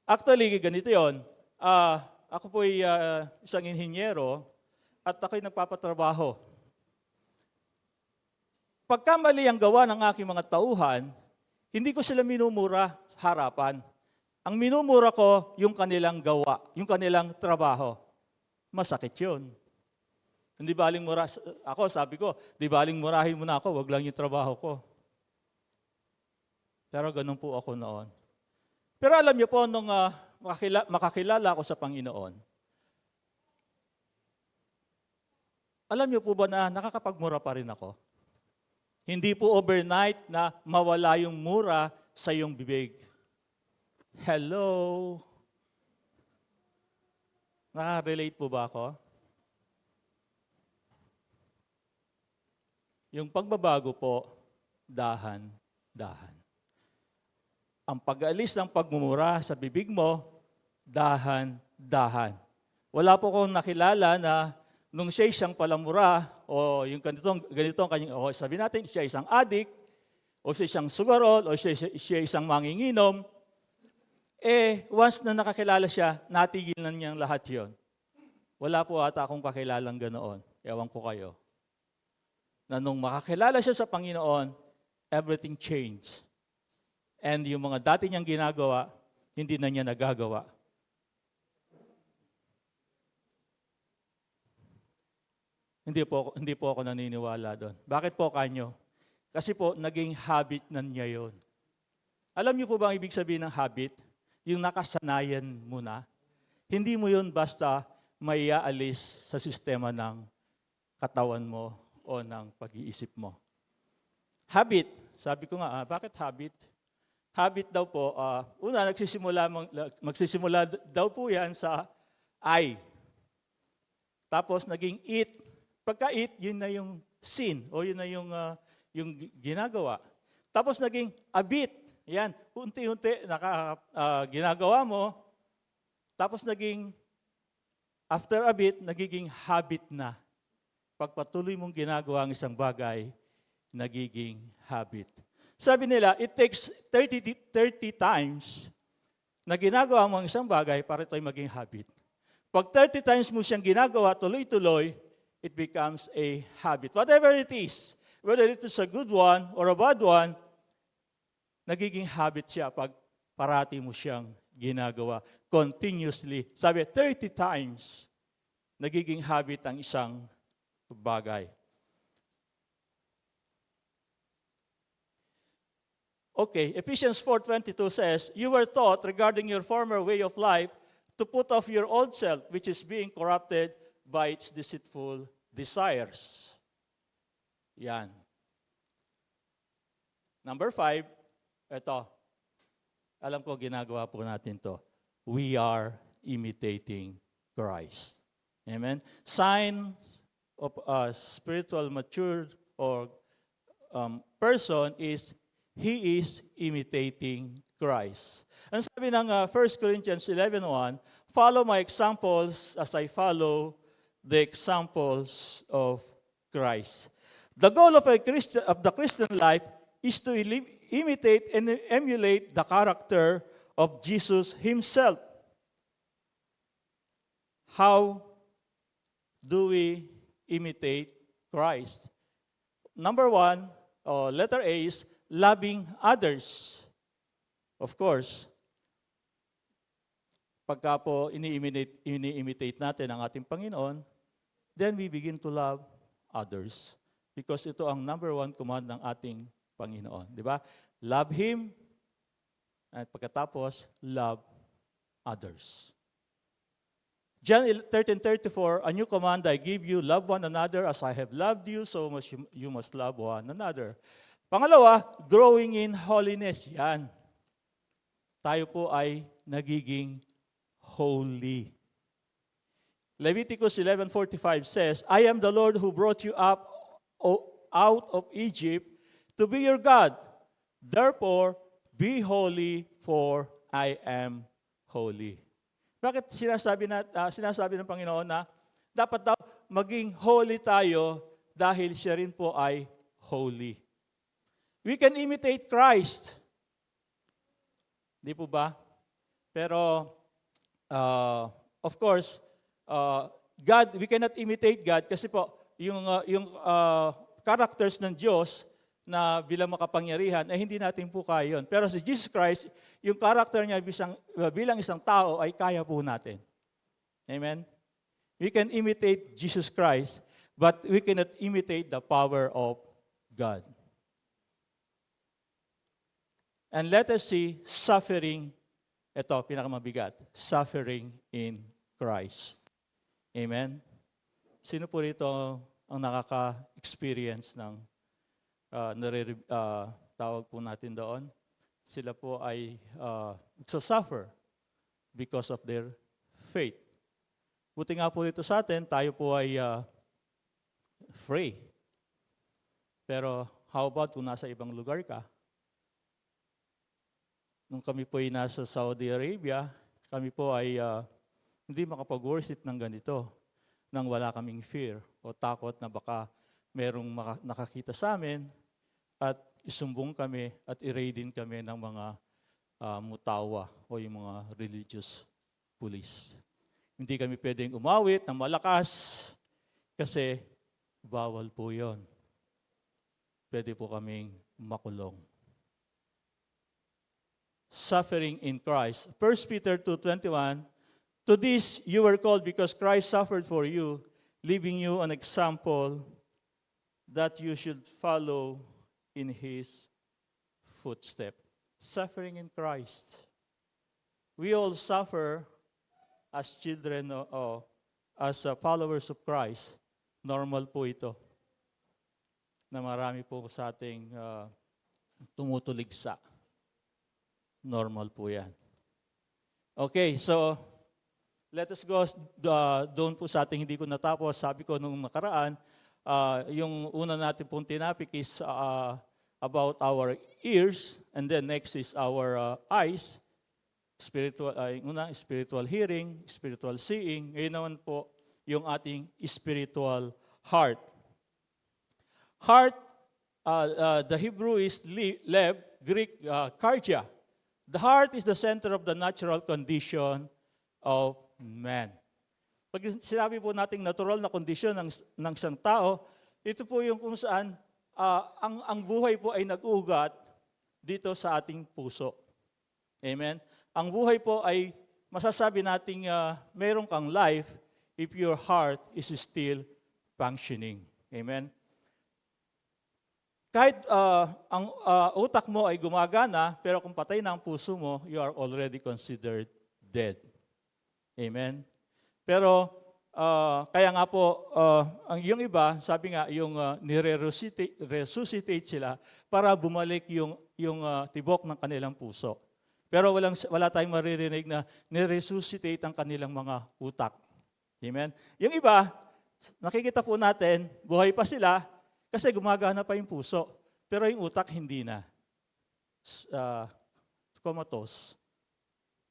Actually, ganito yon. Ako po ay isang inhinyero at ako'y nagpapatrabaho. Pagka mali ang gawa ng aking mga tauhan, hindi ko sila minumura sa harapan. Ang minumura ko, yung kanilang gawa, yung kanilang trabaho. Masakit yun. Hindi baling mura, ako sabi ko, di baling murahin mo na ako, wag lang yung trabaho ko. Pero ganun po ako noon. Pero alam niyo po, nung makakilala ako sa Panginoon, alam niyo po ba na nakakapagmura pa rin ako? Hindi po overnight na mawala yung mura sa iyong bibig. Hello? Nakaka-relate po ba ako? Yung pagbabago po, dahan-dahan. Ang pag-alis ng pagmumura sa bibig mo, dahan-dahan. Wala po akong nakilala na nung siya isang palamura, o yung ganitong kanyang, o sabi natin, siya isang adik, o siya isang sugarol, o siya isang manginginom, once na nakakilala siya, natigilan niyang lahat yon. Wala po ata akong kakilalang ganoon. Ewan ko kayo. Na nung makakilala siya sa Panginoon, everything changed. And yung mga dati niyang ginagawa, hindi na niya nagagawa. Hindi po ako naniniwala doon. Bakit po kanyo? Kasi po, naging habit na niya yon. Alam niyo po ba ang ibig sabihin ng habit? Yung nakasanayan mo na. Hindi mo yon basta maiaalis sa sistema ng katawan mo o ng pag-iisip mo. Habit. Sabi ko nga, bakit habit? Habit daw po, magsisimula daw po yan sa I. Tapos naging it. Pagka it, yun na yung sin o yun na yung ginagawa. Tapos naging habit. Yan, unti-unti ginagawa mo. Tapos naging, after a bit, nagiging habit na. Pagpatuloy mong ginagawa ang isang bagay, nagiging habit. Sabi nila, it takes 30 times na ginagawa mo ang isang bagay para ito'y maging habit. Pag 30 times mo siyang ginagawa, tuloy-tuloy, it becomes a habit. Whatever it is, whether it is a good one or a bad one, nagiging habit siya pag parati mo siyang ginagawa continuously. Sabi, 30 times, nagiging habit ang isang bagay. Okay, Ephesians 4:22 says, you were taught regarding your former way of life to put off your old self, which is being corrupted by its deceitful desires. Yan. Number 5, ito. Alam ko ginagawa po natin to. We are imitating Christ. Amen? Signs of a spiritual mature or person is he is imitating Christ. Ang sabi ng 1 Corinthians 11:1, follow my examples as I follow the examples of Christ. The goal of the Christian life is to imitate and emulate the character of Jesus himself. How do we imitate Christ? Number 1, letter A is loving others. Of course, pagka po ini-imitate natin ang ating Panginoon, then we begin to love others. Because ito ang number 1 command ng ating Panginoon. Di ba? Love Him, at pagkatapos, love others. John 13:34, a new command I give you, love one another as I have loved you, so much you must love one another. Pangalawa, growing in holiness. Yan. Tayo po ay nagiging holy. Leviticus 11:45 says, I am the Lord who brought you up out of Egypt to be your God. Therefore, be holy, for I am holy. Bakit sinasabi ng Panginoon na dapat daw maging holy tayo dahil siya rin po ay holy? We can imitate Christ. Di po ba? Pero, of course, God, we cannot imitate God kasi po, yung characters ng Diyos na bilang makapangyarihan, hindi natin po kaya yun. Pero si Jesus Christ, yung character niya bilang isang tao ay kaya po natin. Amen? We can imitate Jesus Christ, but we cannot imitate the power of God. And let us see suffering, ito, pinakamabigat, suffering in Christ. Amen? Sino po rito ang nakaka-experience ng tawag po natin doon? Sila po ay nagsasuffer because of their faith. Buti nga po dito sa atin, tayo po ay free. Pero how about kung nasa ibang lugar ka? Nung kami po ay nasa Saudi Arabia, kami po ay hindi makapag-worship ng ganito nang wala kaming fear o takot na baka merong nakakita sa amin at isumbong kami at i-raidin kami ng mga mutawa o yung mga religious police. Hindi kami pwedeng umawit ng malakas kasi bawal po yon. Pwede po kaming makulong. Suffering in Christ. 1 Peter 2:21, to this you were called because Christ suffered for you, leaving you an example that you should follow in His footstep. Suffering in Christ. We all suffer as children o as followers of Christ. Normal po ito. na marami po sa ating tumutuligsa. Normal po yan. Okay, so let us go doon po sa ating hindi ko natapos. Sabi ko nung nakaraan, yung una natin pong tinapik is about our ears, and then next is our eyes. Spiritual hearing, spiritual seeing. Ngayon naman po, yung ating spiritual heart. Heart, the Hebrew is lev, Greek, kardia. The heart is the center of the natural condition of man. Pag sinabi po nating natural na kondisyon ng isang tao, ito po yung kung saan ang buhay po ay nag-ugat dito sa ating puso. Amen? Ang buhay po ay masasabi nating meron kang life if your heart is still functioning. Amen? Kahit ang utak mo ay gumagana, pero kung patay na ang puso mo, you are already considered dead. Amen? Pero, kaya nga po, yung iba, sabi nga, yung nire-resuscitate sila para bumalik yung tibok ng kanilang puso. Pero wala tayong maririnig na nire-resuscitate ang kanilang mga utak. Amen? Yung iba, nakikita po natin, buhay pa sila, kasi gumagana pa yung puso. Pero yung utak, hindi na. Comatose.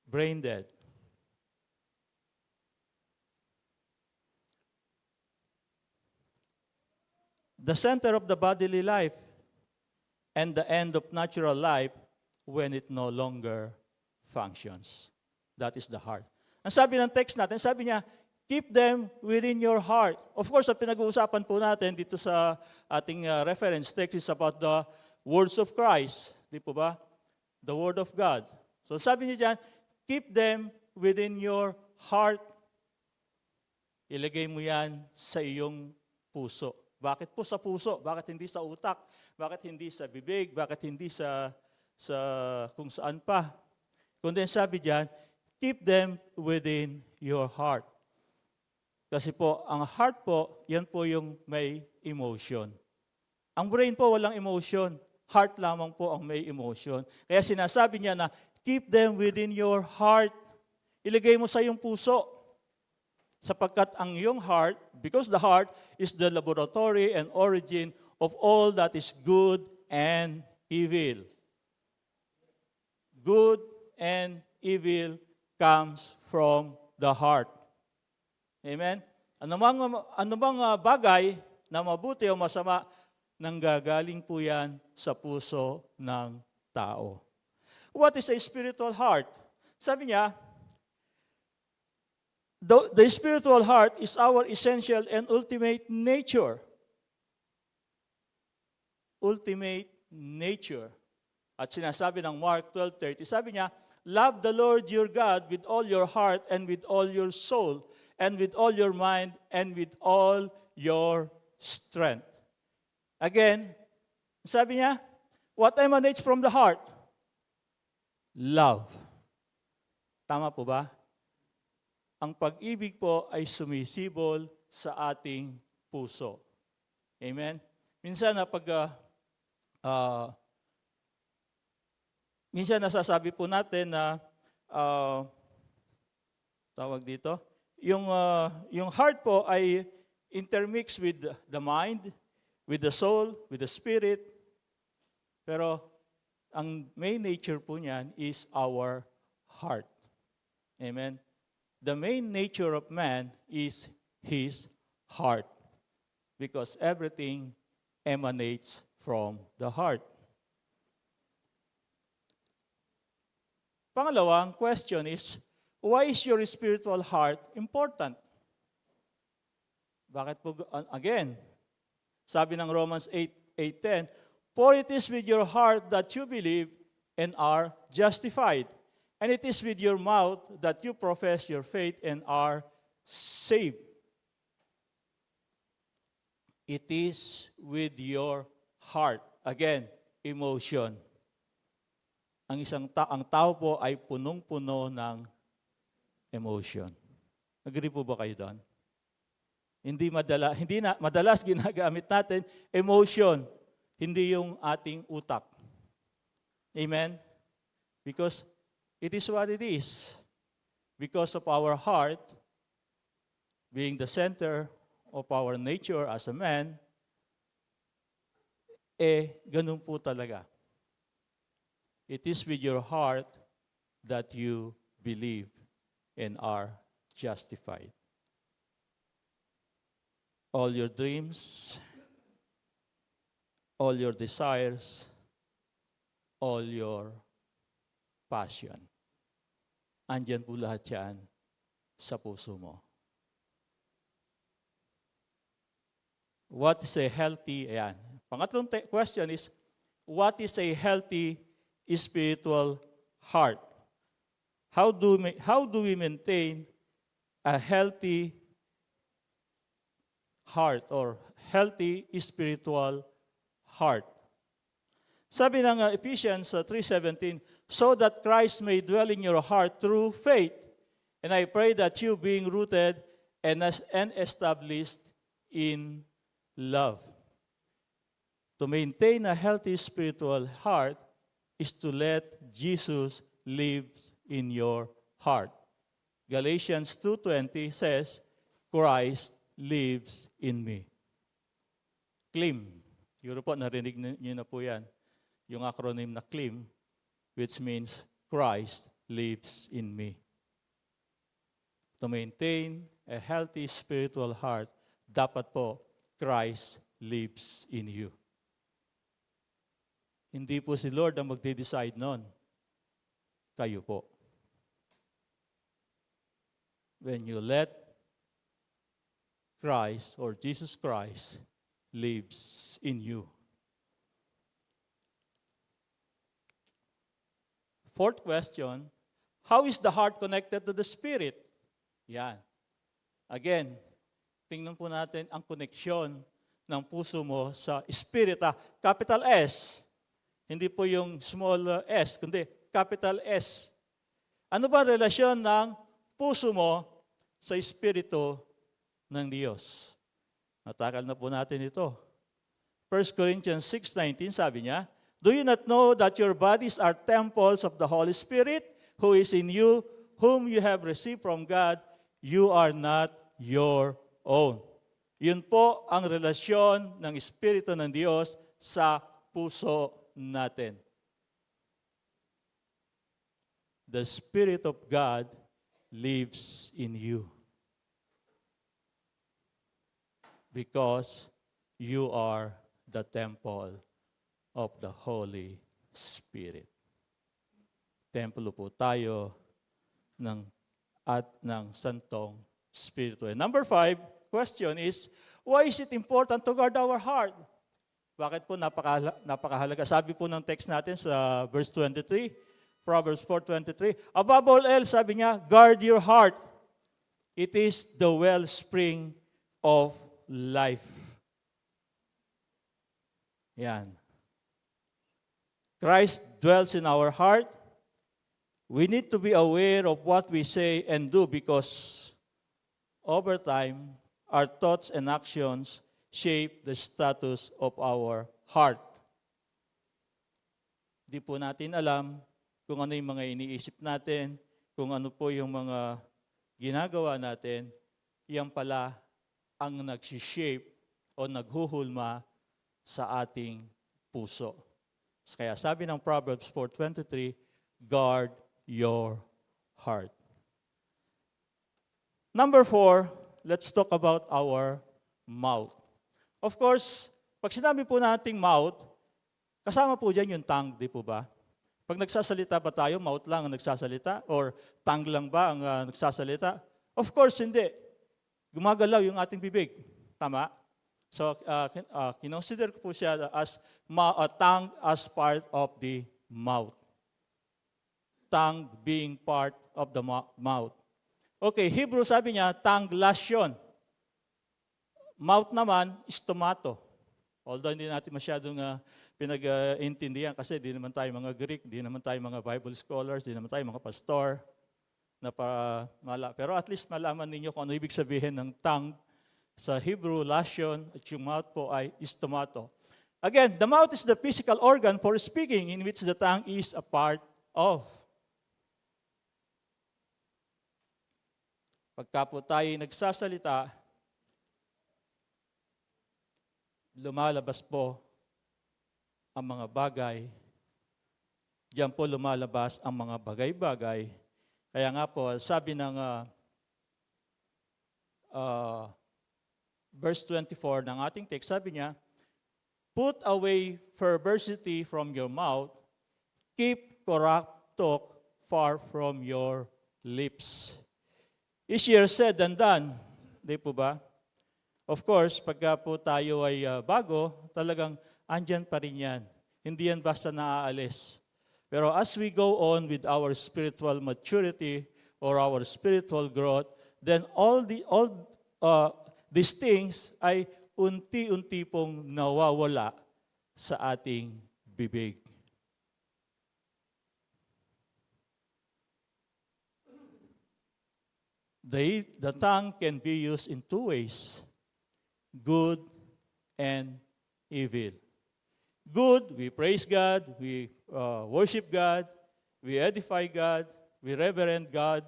Brain dead. The center of the bodily life and the end of natural life when it no longer functions. That is the heart. Ang sabi ng text natin, sabi niya, keep them within your heart. Of course, ang pinag-uusapan po natin dito sa ating reference text is about the words of Christ. Di po ba? The Word of God. So sabi niya dyan, keep them within your heart. Ilagay mo yan sa iyong puso. Bakit po sa puso? Bakit hindi sa utak? Bakit hindi sa bibig? Bakit hindi sa kung saan pa? Kundi sabi dyan, keep them within your heart. Kasi po, ang heart po, yan po yung may emotion. Ang brain po walang emotion. Heart lamang po ang may emotion. Kaya sinasabi niya na, keep them within your heart. Ilagay mo sa iyong puso. Sapagkat ang iyong heart, because the heart is the laboratory and origin of all that is good and evil. Good and evil comes from the heart. Amen? Ano bang bagay na mabuti o masama, nanggagaling po yan sa puso ng tao. What is a spiritual heart? Sabi niya, the spiritual heart is our essential and ultimate nature. Ultimate nature. At sinasabi ng Mark 12:30, sabi niya, love the Lord your God with all your heart and with all your soul and with all your mind, and with all your strength. Again, sabi niya, what emanates from the heart? Love. Tama po ba? Ang pag-ibig po ay sumisibol sa ating puso. Amen? Minsan minsan nasasabi po natin na, tawag dito, yung heart po ay intermixed with the mind, with the soul, with the spirit. Pero ang main nature po niyan is our heart. Amen? The main nature of man is his heart. Because everything emanates from the heart. Pangalawang question is, why is your spiritual heart important? Bakit po, again, sabi ng Romans 8:10, for it is with your heart that you believe and are justified, and it is with your mouth that you profess your faith and are saved. It is with your heart. Again, emotion. Ang tao po ay punong-puno ng emotion. Agree po ba kayo doon? Madalas ginagamit natin emotion, hindi yung ating utak. Amen? Because it is what it is. Because of our heart being the center of our nature as a man, ganun po talaga. It is with your heart that you believe and are justified. All your dreams, all your desires, all your passion. Andyan po lahat yan sa puso mo. What is a healthy, ayan. Pangatlong question is, what is a healthy spiritual heart? How do we maintain a healthy heart or healthy spiritual heart? Sabi ng Ephesians 3:17, so that Christ may dwell in your heart through faith. And I pray that you being rooted and established in love. To maintain a healthy spiritual heart is to let Jesus live in your heart. Galatians 2:20 says, Christ lives in me. CLIM. Siguro po narinig niyo na po yan. Yung acronym na CLIM, which means Christ lives in me. To maintain a healthy spiritual heart, dapat po Christ lives in you. Hindi po si Lord ang magde-decide nun. Kayo po. When you let Christ or Jesus Christ lives in you. Fourth question, how is the heart connected to the Spirit? Yan. Again, tingnan po natin ang koneksyon ng puso mo sa Spirit. Capital S. Hindi po yung small s, kundi capital S. Ano ba ang relasyon ng puso mo sa Espiritu ng Diyos? Natakal na po natin ito. 1 Corinthians 6:19 sabi niya, do you not know that your bodies are temples of the Holy Spirit who is in you, whom you have received from God? You are not your own. Yun po ang relasyon ng Espiritu ng Diyos sa puso natin. The Spirit of God lives in you because you are the temple of the Holy Spirit. Templo po tayo ng Santong Espiritu. And number 5, question is, why is it important to guard our heart? Bakit po napakahalaga? Sabi po ng text natin sa verse 23, Proverbs 4:23, above all else, sabi niya, guard your heart. It is the wellspring of life. Yan. Christ dwells in our heart. We need to be aware of what we say and do because over time, our thoughts and actions shape the status of our heart. Di po natin alam kung ano yung mga iniisip natin, kung ano po yung mga ginagawa natin, yan pala ang nag-shape o naghuhulma sa ating puso. Kaya sabi ng Proverbs 4:23, guard your heart. Number 4, let's talk about our mouth. Of course, pag sinabi po nating mouth, kasama po dyan yung tongue, di po ba? Pag nagsasalita ba tayo, mouth lang ang nagsasalita? Or tongue lang ba ang nagsasalita? Of course, hindi. Gumagalaw yung ating bibig. Tama? So, kinonsider ko po siya as tongue as part of the mouth. Tongue being part of the mouth. Okay, Hebrew sabi niya, tongue lashon. Mouth naman is tomato. Although hindi natin masyadong pinag-intindihan kasi di naman tayo mga Greek, di naman tayo mga Bible scholars, di naman tayo mga pastor. Pero at least malaman ninyo kung ano ibig sabihin ng tongue Sa Hebrew, lashon, at yung mouth po ay stomato. Again, the mouth is the physical organ for speaking in which the tongue is a part of. Pagka po tayo nagsasalita, lumalabas po ang mga bagay. Diyan po lumalabas ang mga bagay-bagay. Kaya nga po, sabi ng verse 24 ng ating text, sabi niya, put away perversity from your mouth, keep corrupt talk far from your lips. Easier said than done. Di po ba? Of course, pagka po tayo ay bago, talagang andyan pa rin yan. Hindi yan basta naaalis. Pero as we go on with our spiritual maturity or our spiritual growth, then all these things ay unti-unti pong nawawala sa ating bibig. The tongue can be used in two ways, good and evil. Good, we praise God, we worship God, we edify God, we reverend God.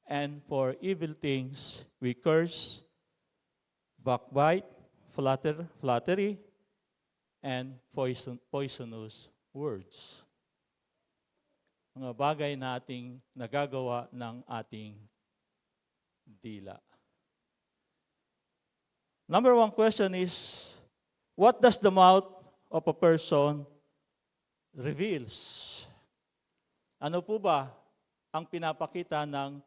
And for evil things, we curse, backbite, flattery, and poisonous words. Mga bagay na ating nagagawa ng ating dila. Number one question is, what does the mouth of a person reveals? Ano po ba ang pinapakita ng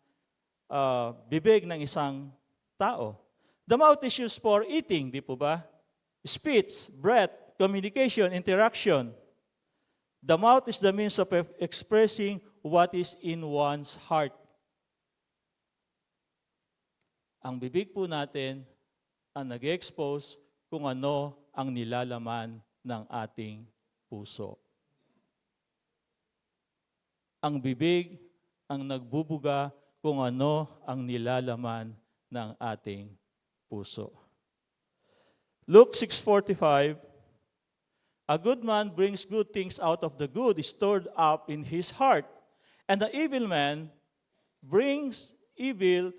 bibig ng isang tao? The mouth is used for eating, di po ba? Speech, breath, communication, interaction. The mouth is the means of expressing what is in one's heart. Ang bibig po natin ang nag-expose kung ano ang nilalaman ng ating puso. Ang bibig ang nagbubuga kung ano ang nilalaman ng ating puso. Luke 6:45, a good man brings good things out of the good stored up in his heart, and the evil man brings evil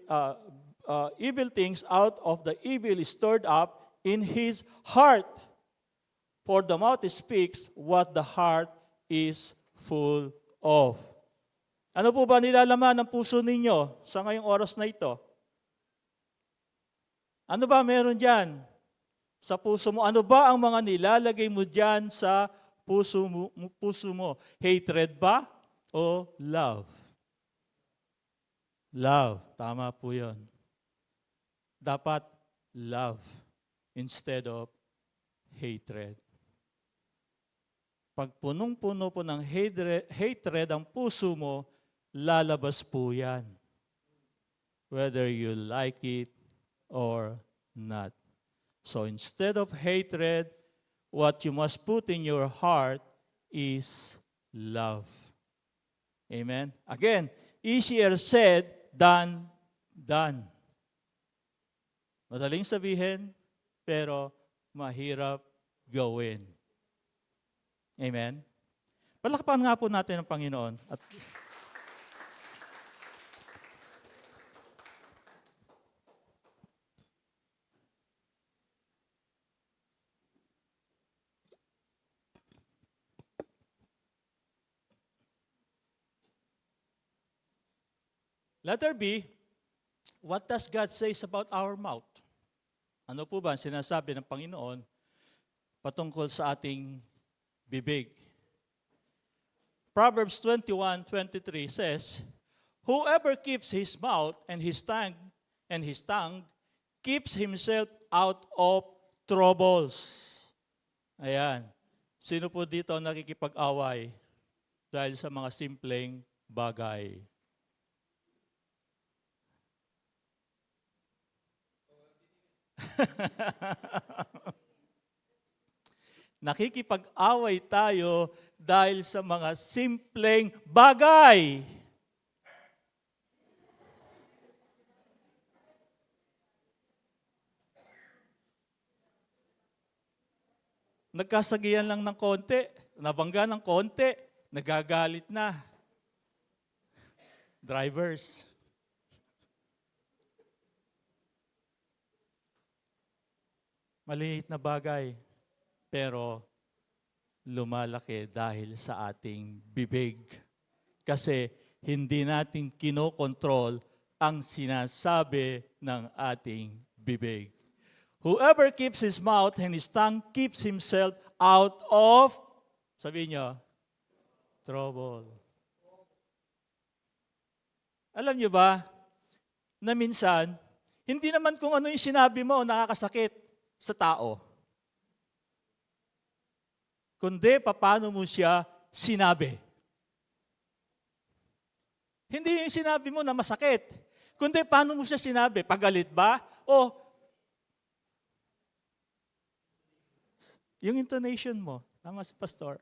things out of the evil stored up in his heart. For the mouth speaks what the heart is full of. Ano po ba nilalaman ng puso ninyo sa ngayong oras na ito? Ano ba meron dyan sa puso mo? Ano ba ang mga nilalagay mo dyan sa puso mo? Hatred ba o love? Love. Tama po yun. Dapat love instead of hatred. Pag punong-puno po ng hatred ang puso mo, lalabas po yan. Whether you like it or not. So instead of hatred, what you must put in your heart is love. Amen? Again, easier said than done. Madaling sabihin, pero mahirap gawin. Amen? Palakpakan nga po natin ang Panginoon. At letter B, what does God say about our mouth? Ano po ba ang sinasabi ng Panginoon patungkol sa ating bibig? Proverbs 21:23 says, whoever keeps his mouth and his tongue keeps himself out of troubles. Ayan. Sino po dito nakikipag-away dahil sa mga simpleng bagay? Nakikipag-away tayo dahil sa mga simpleng bagay. nagkasagian lang ng konti, nabangga ng konti, nagagalit na. Drivers. Maliit na bagay, pero lumalaki dahil sa ating bibig. Kasi hindi natin kinokontrol ang sinasabi ng ating bibig. Whoever keeps his mouth and his tongue keeps himself out of, sabihin nyo, trouble. Alam nyo ba, na minsan, hindi naman kung ano yung sinabi mo nakakasakit sa tao, kundi paano mo siya sinabi. Hindi yung sinabi mo na masakit, kundi paano mo siya sinabi. Pagalit ba? O yung intonation mo, tama si pastor.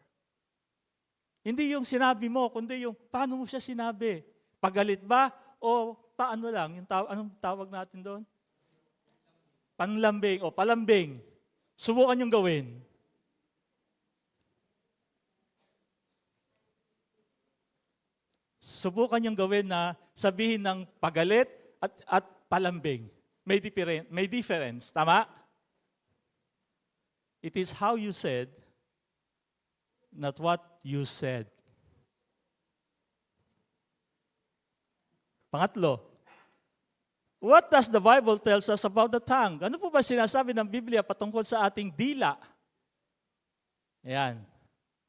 Hindi yung sinabi mo, kundi yung paano mo siya sinabi. Pagalit ba? O paano lang? Anong tawag natin doon? Panlambing o palambing. Subukan yung gawin. Subukan yung gawin na sabihin ng pagalit at palambing. May difference. Tama? It is how you said, not what you said. Pangatlo, what does the Bible tells us about the tongue? Ano po ba sinasabi ng Biblia patungkol sa ating dila? Ayan.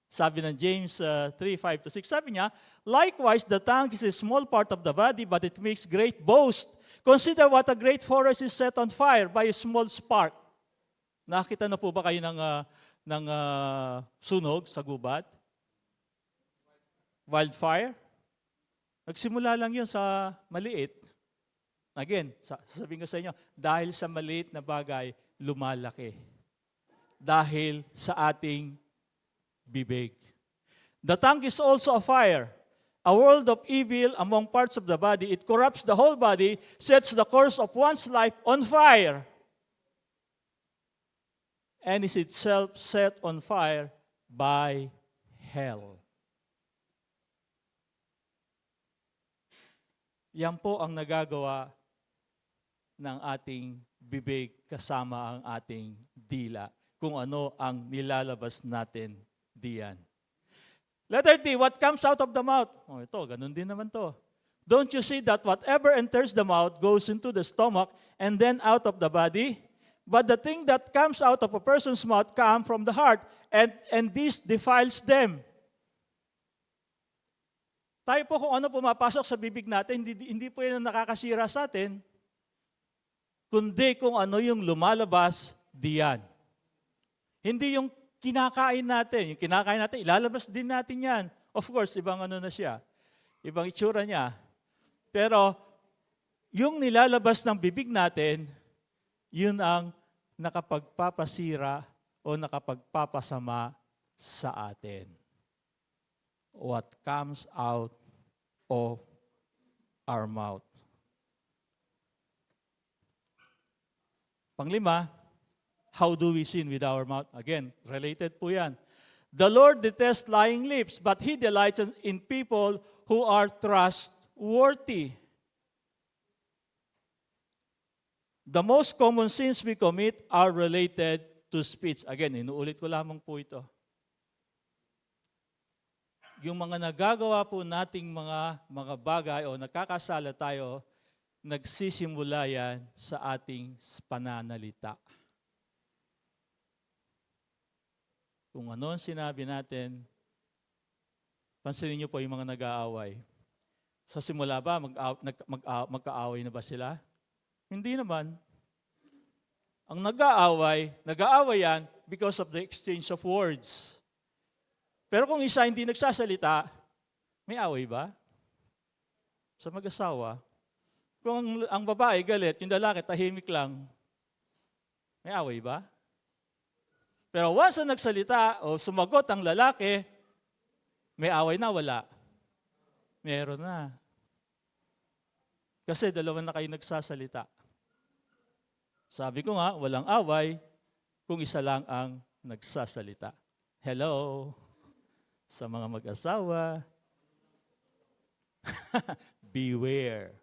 Sabi ng James 3:5-6, sabi niya, likewise, the tongue is a small part of the body, but it makes great boast. Consider what a great forest is set on fire by a small spark. Nakita na po ba kayo ng sunog sa gubat? Wildfire? Nagsimula lang yun sa maliit. Again, sasabihin ko sa inyo, dahil sa maliit na bagay, lumalaki. Dahil sa ating bibig. The tongue is also a fire, a world of evil among parts of the body. It corrupts the whole body, sets the course of one's life on fire, and is itself set on fire by hell. Yan po ang nagagawa ng ating bibig kasama ang ating dila, kung ano ang nilalabas natin diyan. Letter D, what comes out of the mouth? Oh, ito, ganun din naman to. Don't you see that whatever enters the mouth goes into the stomach and then out of the body? But the thing that comes out of a person's mouth comes from the heart, and this defiles them. Tayo po kung ano pumapasok sa bibig natin, hindi po yan ang nakakasira sa atin, kundi kung ano yung lumalabas diyan. Hindi yung kinakain natin. Yung kinakain natin, ilalabas din natin yan. Of course, ibang ano na siya. Ibang itsura niya. Pero yung nilalabas ng bibig natin, yun ang nakapagpapasira o nakapagpapasama sa atin. What comes out of our mouth. Panglima, how do we sin with our mouth? Again, related po yan. The Lord detests lying lips, but He delights in people who are trustworthy. The most common sins we commit are related to speech. Again, inuulit ko lamang po ito. Yung mga nagagawa po nating mga bagay o nakakasala tayo, nagsisimula yan sa ating pananalita. Kung ano ang sinabi natin, pansinin niyo po yung mga nag-aaway. Sa simula ba, magkaaway na ba sila? Hindi naman. Ang nag-aaway yan because of the exchange of words. Pero kung isa hindi nagsasalita, may away ba? Sa mag-asawa, kung ang babae galit, yung lalaki tahimik lang, may away ba? Pero once na nagsalita o sumagot ang lalaki, may away na, wala. Meron na. Kasi dalawa na kayo nagsasalita. Sabi ko nga, walang away kung isa lang ang nagsasalita. Hello sa mga mag-asawa. Beware.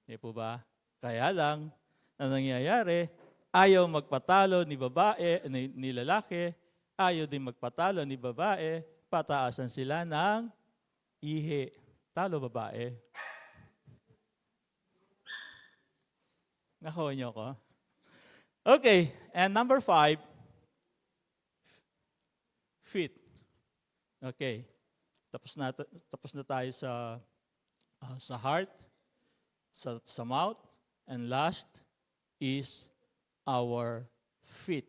Di po ba? Kaya lang, ang nangyayari, ayaw magpatalo ni babae, ni lalaki, ayaw din magpatalo ni babae, pataasan sila ng ihi. Talo babae. Nakuha niyo ko? Okay, and number 5, feet. Okay, tapos na tayo sa heart, sa mouth, and last is our feet.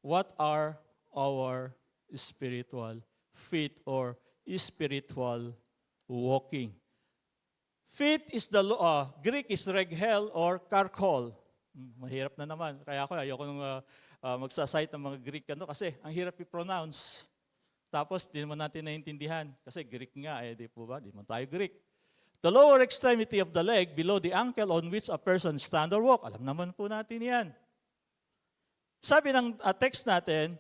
What are our spiritual feet or spiritual walking? Feet is the Greek is reghel or karkol. Mahirap na naman. Kaya ayoko nung magsasite ng mga Greek kasi ang hirap i-pronounce. Tapos di naman natin naiintindihan kasi Greek nga di po ba? Di man tayo Greek. The lower extremity of the leg below the ankle on which a person stand or walk. Alam naman po natin 'yan. Sabi ng text natin,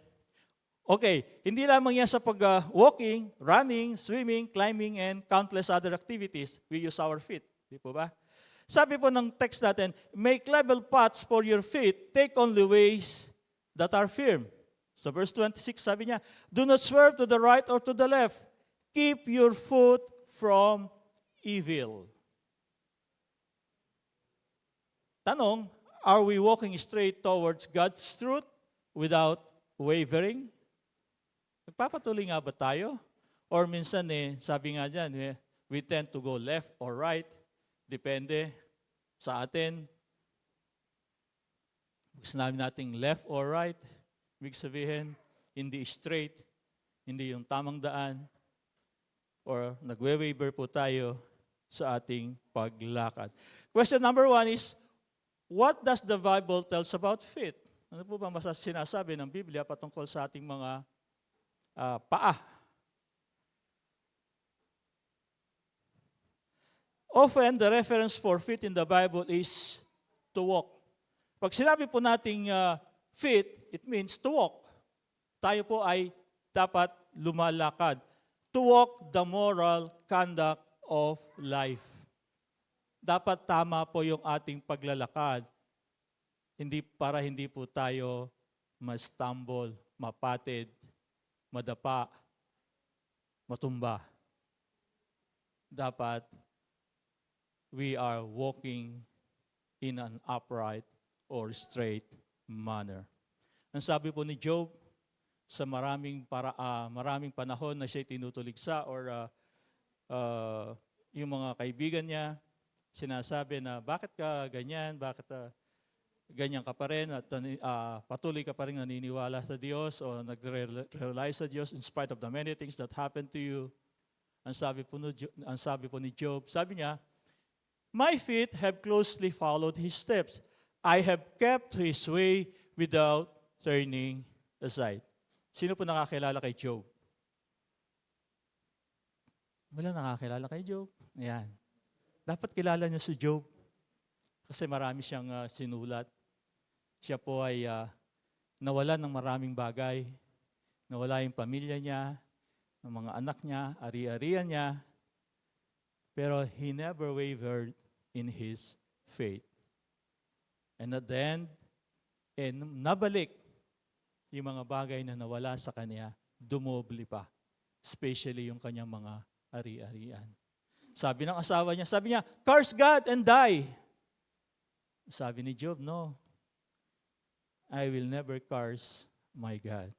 okay, hindi lamang yan sa pag-walking, running, swimming, climbing, and countless other activities, we use our feet. Di po ba? Sabi po ng text natin, make level paths for your feet, take only ways that are firm. So verse 26, sabi niya, do not swerve to the right or to the left. Keep your foot from evil. Tanong, are we walking straight towards God's truth without wavering? Nagpapatuloy nga ba tayo? Or minsan sabi nga dyan, we tend to go left or right. Depende sa atin. Gusto natin left or right. Ibig sabihin, hindi straight, hindi yung tamang daan. Or nagwe-waver po tayo sa ating paglakad. Question number 1 is, what does the Bible tells about feet? Ano po ba sinasabi ng Biblia patungkol sa ating mga paa? Often, the reference for feet in the Bible is to walk. Pag sinabi po nating feet, it means to walk. Tayo po ay dapat lumalakad. To walk the moral conduct of life. Dapat tama po yung ating paglalakad. Hindi po tayo ma-stumble, mapatid, madapa, matumba. Dapat we are walking in an upright or straight manner. Ang sabi po ni Job, sa maraming panahon na siya tinutuligsa or yung mga kaibigan niya, sinasabi na bakit ka ganyan, bakit ganyan ka pa rin at patuloy ka pa rin naniniwala sa Diyos o nagre-rely sa Diyos in spite of the many things that happened to you. Ang sabi po ni Job, sabi niya, my feet have closely followed his steps. I have kept his way without turning aside. Sino po nakakilala kay Job? Wala nakakilala kay Job. Ayan. Dapat kilala niyo si Job kasi marami siyang sinulat. Siya po ay nawalan ng maraming bagay. Nawala yung pamilya niya, ng mga anak niya, ari-arian niya. Pero he never wavered in his faith. And at the end, nabalik yung mga bagay na nawala sa kanya, dumobli pa. Especially yung kanyang mga ari-arian. Sabi ng asawa niya, curse God and die. Sabi ni Job, no. I will never curse my God.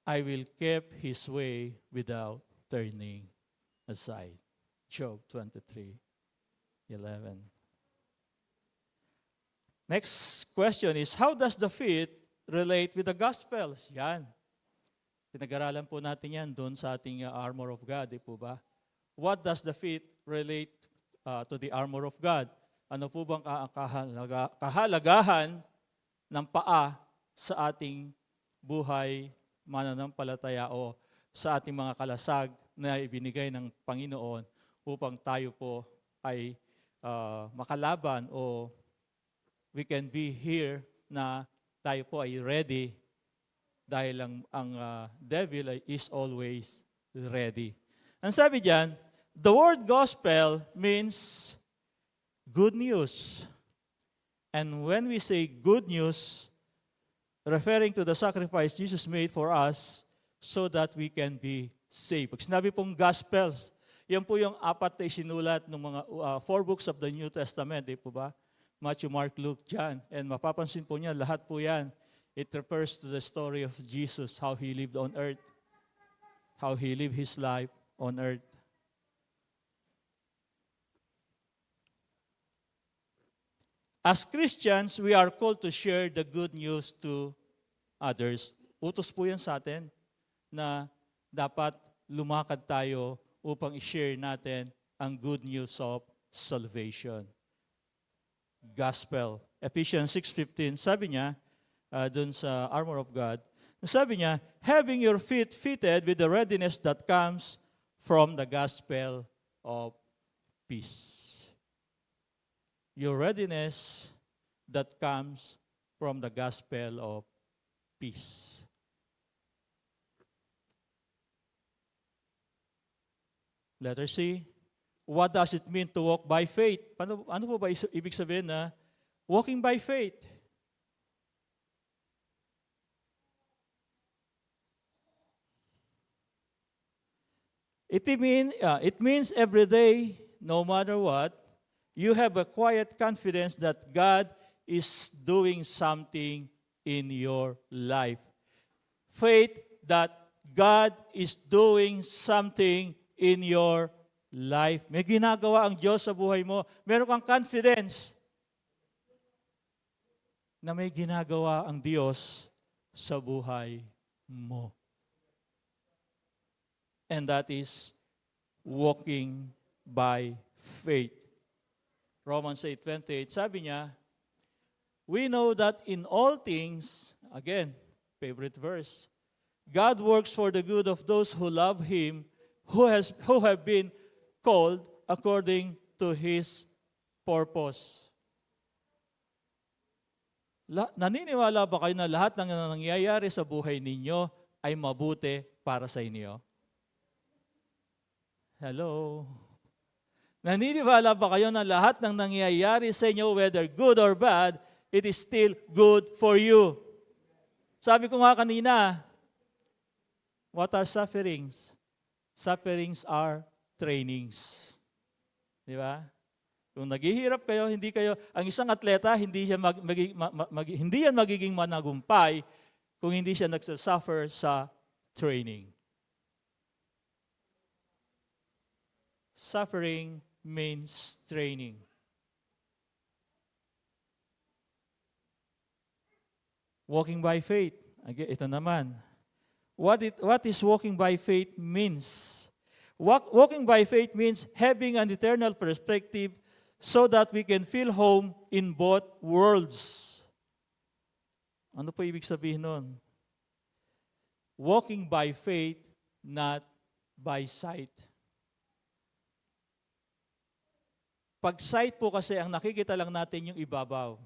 I will keep his way without turning aside. Job 23:11. Next question is, how does the feet relate with the Gospels? Yan. Pinag-aralan po natin yan doon sa ating armor of God, di po ba? What does the feet relate to the armor of God? Ano po bang kahalagahan ng paa sa ating buhay mananampalataya o sa ating mga kalasag na ibinigay ng Panginoon upang tayo po ay makalaban o we can be here na tayo po ay ready dahil ang devil is always ready. Ang sabi diyan, the word gospel means good news. And when we say good news, referring to the sacrifice Jesus made for us so that we can be saved. Pag sinabi pong gospels, yan po yung apat na isinulat ng mga four books of the New Testament, di po ba? Matthew, Mark, Luke, John. And mapapansin po niya, lahat po yan, it refers to the story of Jesus, how He lived on earth, how He lived His life on earth. As Christians, we are called to share the good news to others. Utos po yan sa atin na dapat lumakad tayo upang i-share natin ang good news of salvation. Gospel. Ephesians 6:15, sabi niya, dun sa armor of God, sabi niya, having your feet fitted with the readiness that comes from the gospel of peace. Your readiness that comes from the gospel of peace. Letter C, what does it mean to walk by faith? Ano po ba ibig sabihin na walking by faith? It means every day, no matter what, you have a quiet confidence that God is doing something in your life. Faith that God is doing something in your life. May ginagawa ang Diyos sa buhay mo. Meron kang confidence na may ginagawa ang Diyos sa buhay mo. And that is walking by faith. Romans 8:28, sabi niya, we know that in all things, again, favorite verse, God works for the good of those who love Him, who have been called according to His purpose. Naniniwala ba kayo na lahat ng nangyayari sa buhay ninyo ay mabuti para sa inyo? Hello? Naniniwala ba kayo na lahat ng nangyayari sa inyo, whether good or bad, it is still good for you? Sabi ko nga kanina, what are sufferings? Sufferings are trainings. Di ba? Kung naghihirap kayo, ang isang atleta, hindi yan magiging managumpay kung hindi siya nagsasuffer sa training. Suffering means training. Walking by faith. Again, ito naman. What is walking by faith means? Walking by faith means having an eternal perspective so that we can feel home in both worlds. Ano po ibig sabihin nun? Walking by faith, not by sight. Pag sight po kasi, ang nakikita lang natin yung ibabaw.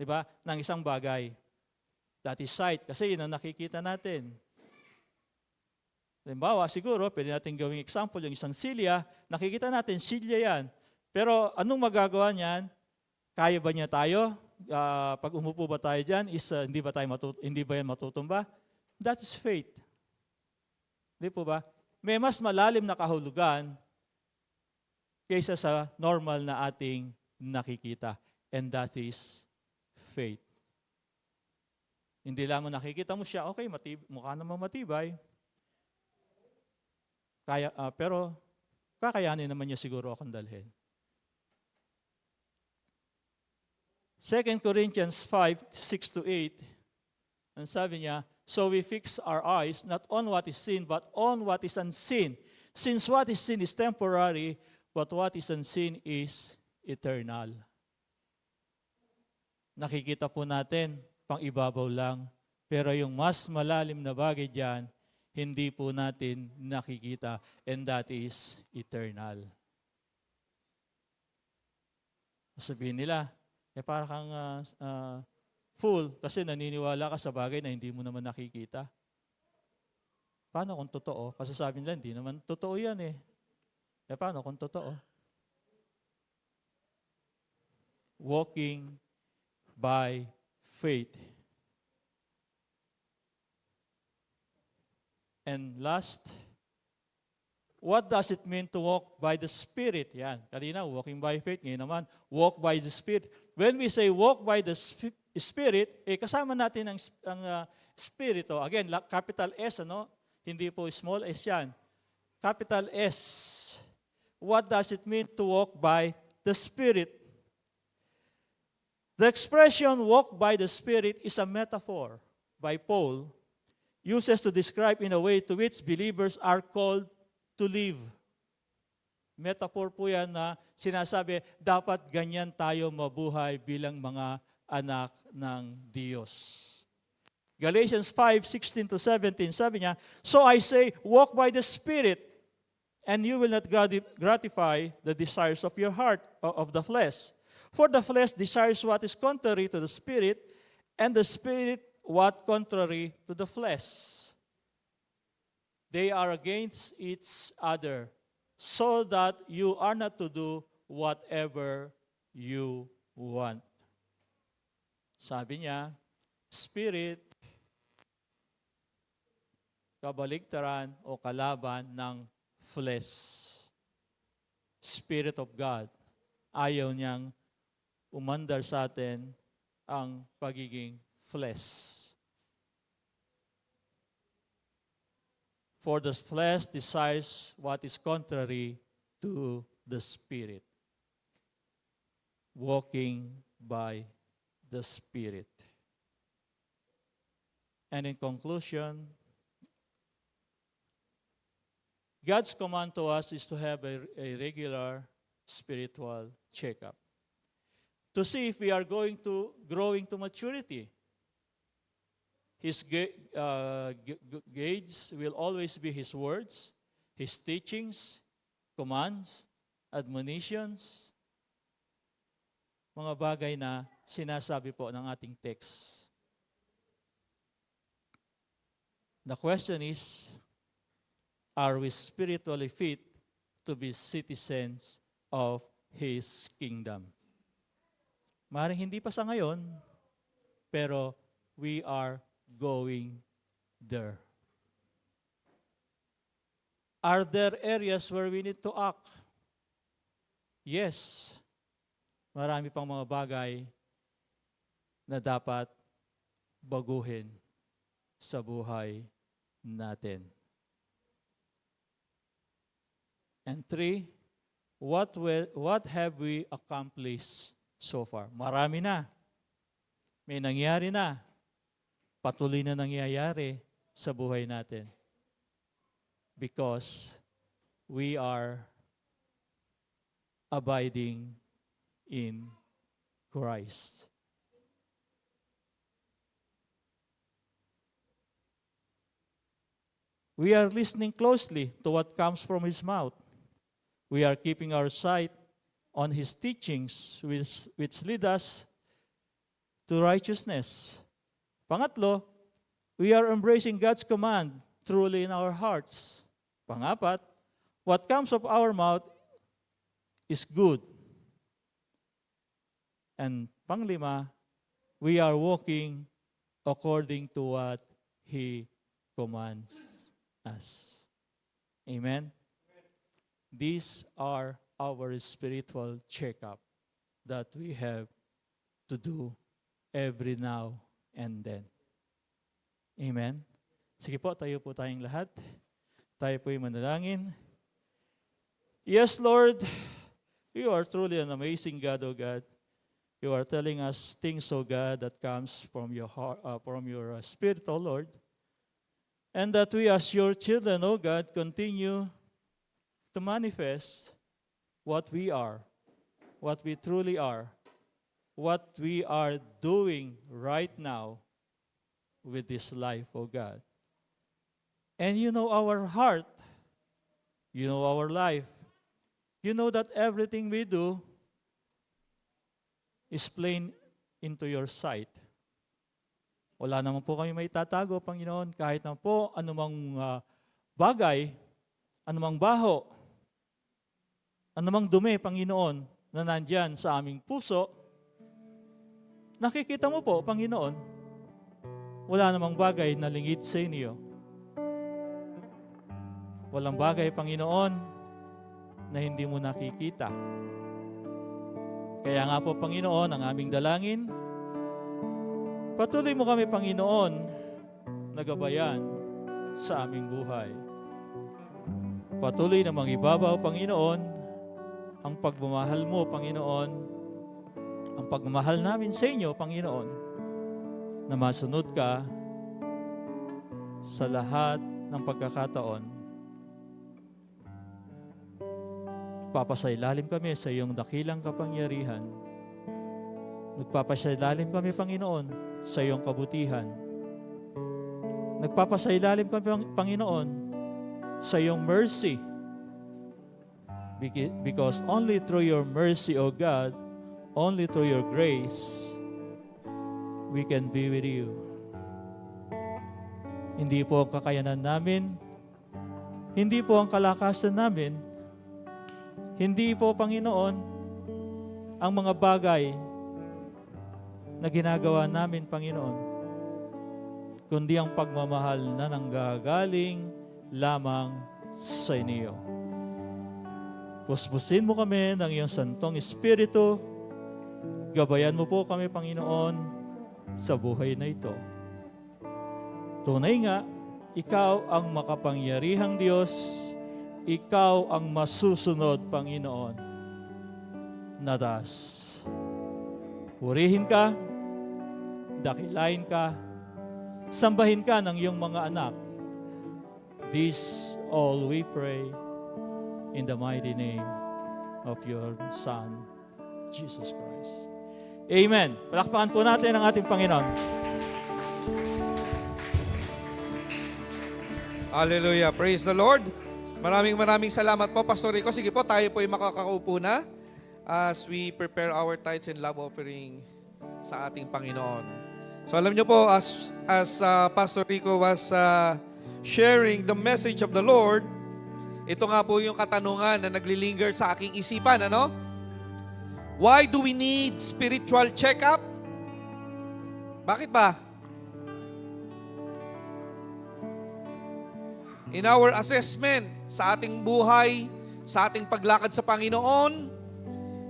Diba? Ng isang bagay. That is sight. Kasi yun ang nakikita natin. Halimbawa, siguro, pwede natin gawing example, yung isang silya, nakikita natin, silya yan. Pero anong magagawa niyan? Kaya ba niya tayo? Pag umupo ba tayo dyan, hindi ba yan matutumba? That is faith. Di po ba? May mas malalim na kahulugan kaysa sa normal na ating nakikita. And that is faith. Hindi lamang nakikita mo siya, okay, mukha namang matibay. Pero kakayanin naman niya siguro akong dalhin. 2 Corinthians 5:6-8, ang sabi niya, so we fix our eyes not on what is seen, but on what is unseen. Since what is seen is temporary, but what is unseen is eternal. Nakikita po natin, pang ibabaw lang, pero yung mas malalim na bagay diyan, hindi po natin nakikita, and that is eternal. Sabihin nila, para kang fool kasi naniniwala ka sa bagay na hindi mo naman nakikita. Paano kung totoo? Kasi sabi nila, hindi naman totoo yan eh. Paano kung totoo? Walking by faith. And last, what does it mean to walk by the Spirit? Yan, kanina, walking by faith. Ngayon naman, walk by the Spirit. When we say walk by the Spirit, kasama natin ang Spirit. Again, capital S, Hindi po small s yan. Capital S. What does it mean to walk by the Spirit? The expression walk by the Spirit is a metaphor by Paul, uses to describe in a way to which believers are called to live. Metaphor po yan na sinasabi, dapat ganyan tayo mabuhay bilang mga anak ng Diyos. Galatians 5:16-17, sabi niya, so I say, walk by the Spirit, and you will not gratify the desires of your heart, of the flesh. For the flesh desires what is contrary to the Spirit, and the Spirit what contrary to the flesh. They are against each other, so that you are not to do whatever you want. Sabi niya, Spirit, kabaligtaran o kalaban ng flesh. Spirit of God, ayaw niyang umandar sa atin ang pagiging flesh. For the flesh desires what is contrary to the Spirit. Walking by the Spirit. And in conclusion, God's command to us is to have a regular spiritual checkup. To see if we are growing to maturity. His gauge will always be His words, His teachings, commands, admonitions, mga bagay na sinasabi po ng ating text. The question is, are we spiritually fit to be citizens of His kingdom? Maaaring hindi pa sa ngayon, pero we are going there. Are there areas where we need to act? Yes. Marami pang mga bagay na dapat baguhin sa buhay natin. And 3, what have we accomplished so far? Marami na. May nangyari na. Patuloy na nangyayari sa buhay natin. Because we are abiding in Christ. We are listening closely to what comes from His mouth. We are keeping our sight on His teachings, which lead us to righteousness. Pangatlo, we are embracing God's command truly in our hearts. Pangapat, what comes of our mouth is good. And panglima, we are walking according to what He commands us. Amen? These are our spiritual checkup that we have to do every now and then. Amen? Sige po, tayo po tayong lahat. Tayo po'y manalangin. Yes, Lord, You are truly an amazing God, O God. You are telling us things, O God, that comes from your heart, from your Spirit, O Lord. And that we as your children, O God, continue to manifest what we are, what we truly are, what we are doing right now with this life, O God. And you know our heart. You know our life. You know that everything we do is plain into your sight. Wala naman po kami may tatago, Panginoon, kahit na po anumang bagay, anumang baho, anumang dumi, Panginoon, na nandyan sa aming puso, nakikita mo po, Panginoon, wala namang bagay na lingid sa inyo. Walang bagay, Panginoon, na hindi mo nakikita. Kaya nga po, Panginoon, ang aming dalangin, patuloy mo kami, Panginoon, nagabayan sa aming buhay. Patuloy namang ibabaw, Panginoon, ang pagmamahal mo, Panginoon, ang pagmamahal namin sa inyo, Panginoon, na masunod ka sa lahat ng pagkakataon. Papasailalim kami sa iyong dakilang kapangyarihan. Nagpapasailalim kami, Panginoon, sa iyong kabutihan. Nagpapasailalim kami, Panginoon, sa iyong mercy. Because only through your mercy, O God, only through your grace, we can be with you. Hindi po ang kakayanan namin, hindi po ang kalakasan namin, hindi po, Panginoon, ang mga bagay na ginagawa namin, Panginoon, kundi ang pagmamahal na nanggagaling lamang sa inyo. Puspusin mo kami ng iyong Santong Espiritu. Gabayan mo po kami, Panginoon, sa buhay na ito. Tunay nga, ikaw ang makapangyarihang Diyos. Ikaw ang masusunod, Panginoon, na das. Purihin ka, dakilain ka, sambahin ka ng iyong mga anak. This all we pray in the mighty name of your Son, Jesus Christ. Amen. Palakpakan po natin ang ating Panginoon. Hallelujah. Praise the Lord. Maraming salamat po, Pastor Rico. Sige po, tayo po ay makakaupo na as we prepare our tithes and love offering sa ating Panginoon. So alam nyo po, as Pastor Rico was sharing the message of the Lord, ito nga po yung katanungan na naglilinger sa aking isipan, ano? Why do we need spiritual check-up? Bakit ba? In our assessment sa ating buhay, sa ating paglakad sa Panginoon,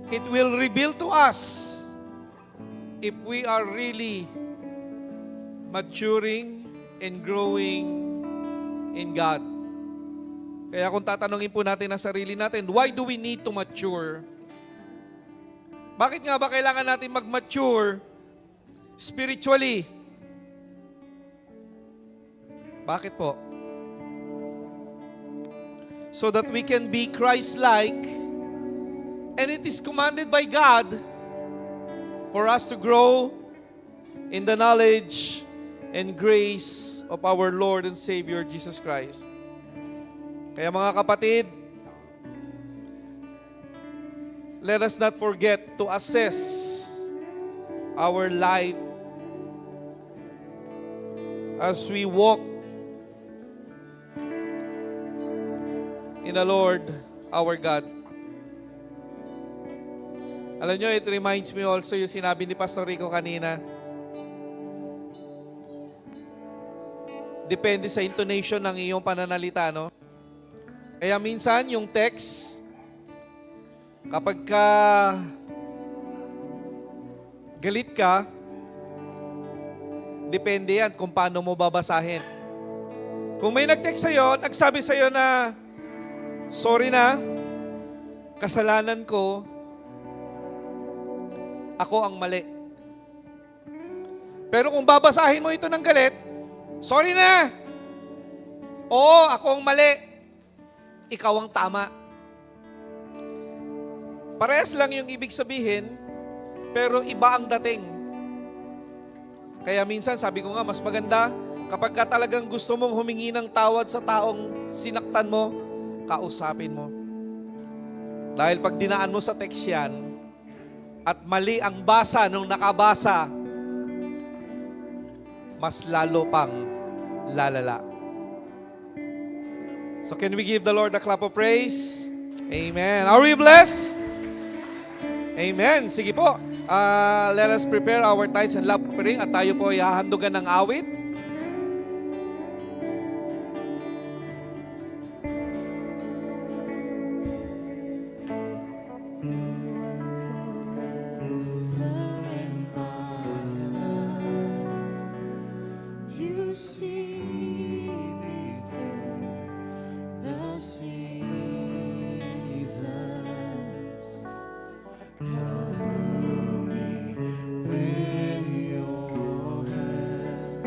it will reveal to us if we are really maturing and growing in God. Kaya kung tatanungin po natin ang sarili natin, why do we need to mature? Bakit nga ba kailangan natin mag-mature spiritually? Bakit po? So that we can be Christ-like, and it is commanded by God for us to grow in the knowledge and grace of our Lord and Savior Jesus Christ. Kaya mga kapatid, let us not forget to assess our life as we walk in the Lord our God. Alam nyo, it reminds me also yung sinabi ni Pastor Rico kanina. Depende sa intonation ng iyong pananalita, no? Kaya minsan, yung text, kapag ka galit ka, depende yan kung paano mo babasahin. Kung may nag-text sa'yo, nagsabi sa'yo na, sorry na, kasalanan ko, ako ang mali. Pero kung babasahin mo ito ng galit, sorry na, oo, ako ang mali, ikaw ang tama. Parehas lang yung ibig sabihin, pero iba ang dating. Kaya minsan, sabi ko nga, mas maganda, kapag ka talagang gusto mong humingi ng tawad sa taong sinaktan mo, kausapin mo. Dahil pag dinaan mo sa text yan, at mali ang basa nung nakabasa, mas lalo pang lalala. So can we give the Lord a clap of praise? Amen. Are we blessed? Amen. Sige po. Let us prepare our tithes and love offering at tayo po ay hahandugan ng awit. You see me through the seasons. Cover me with your hand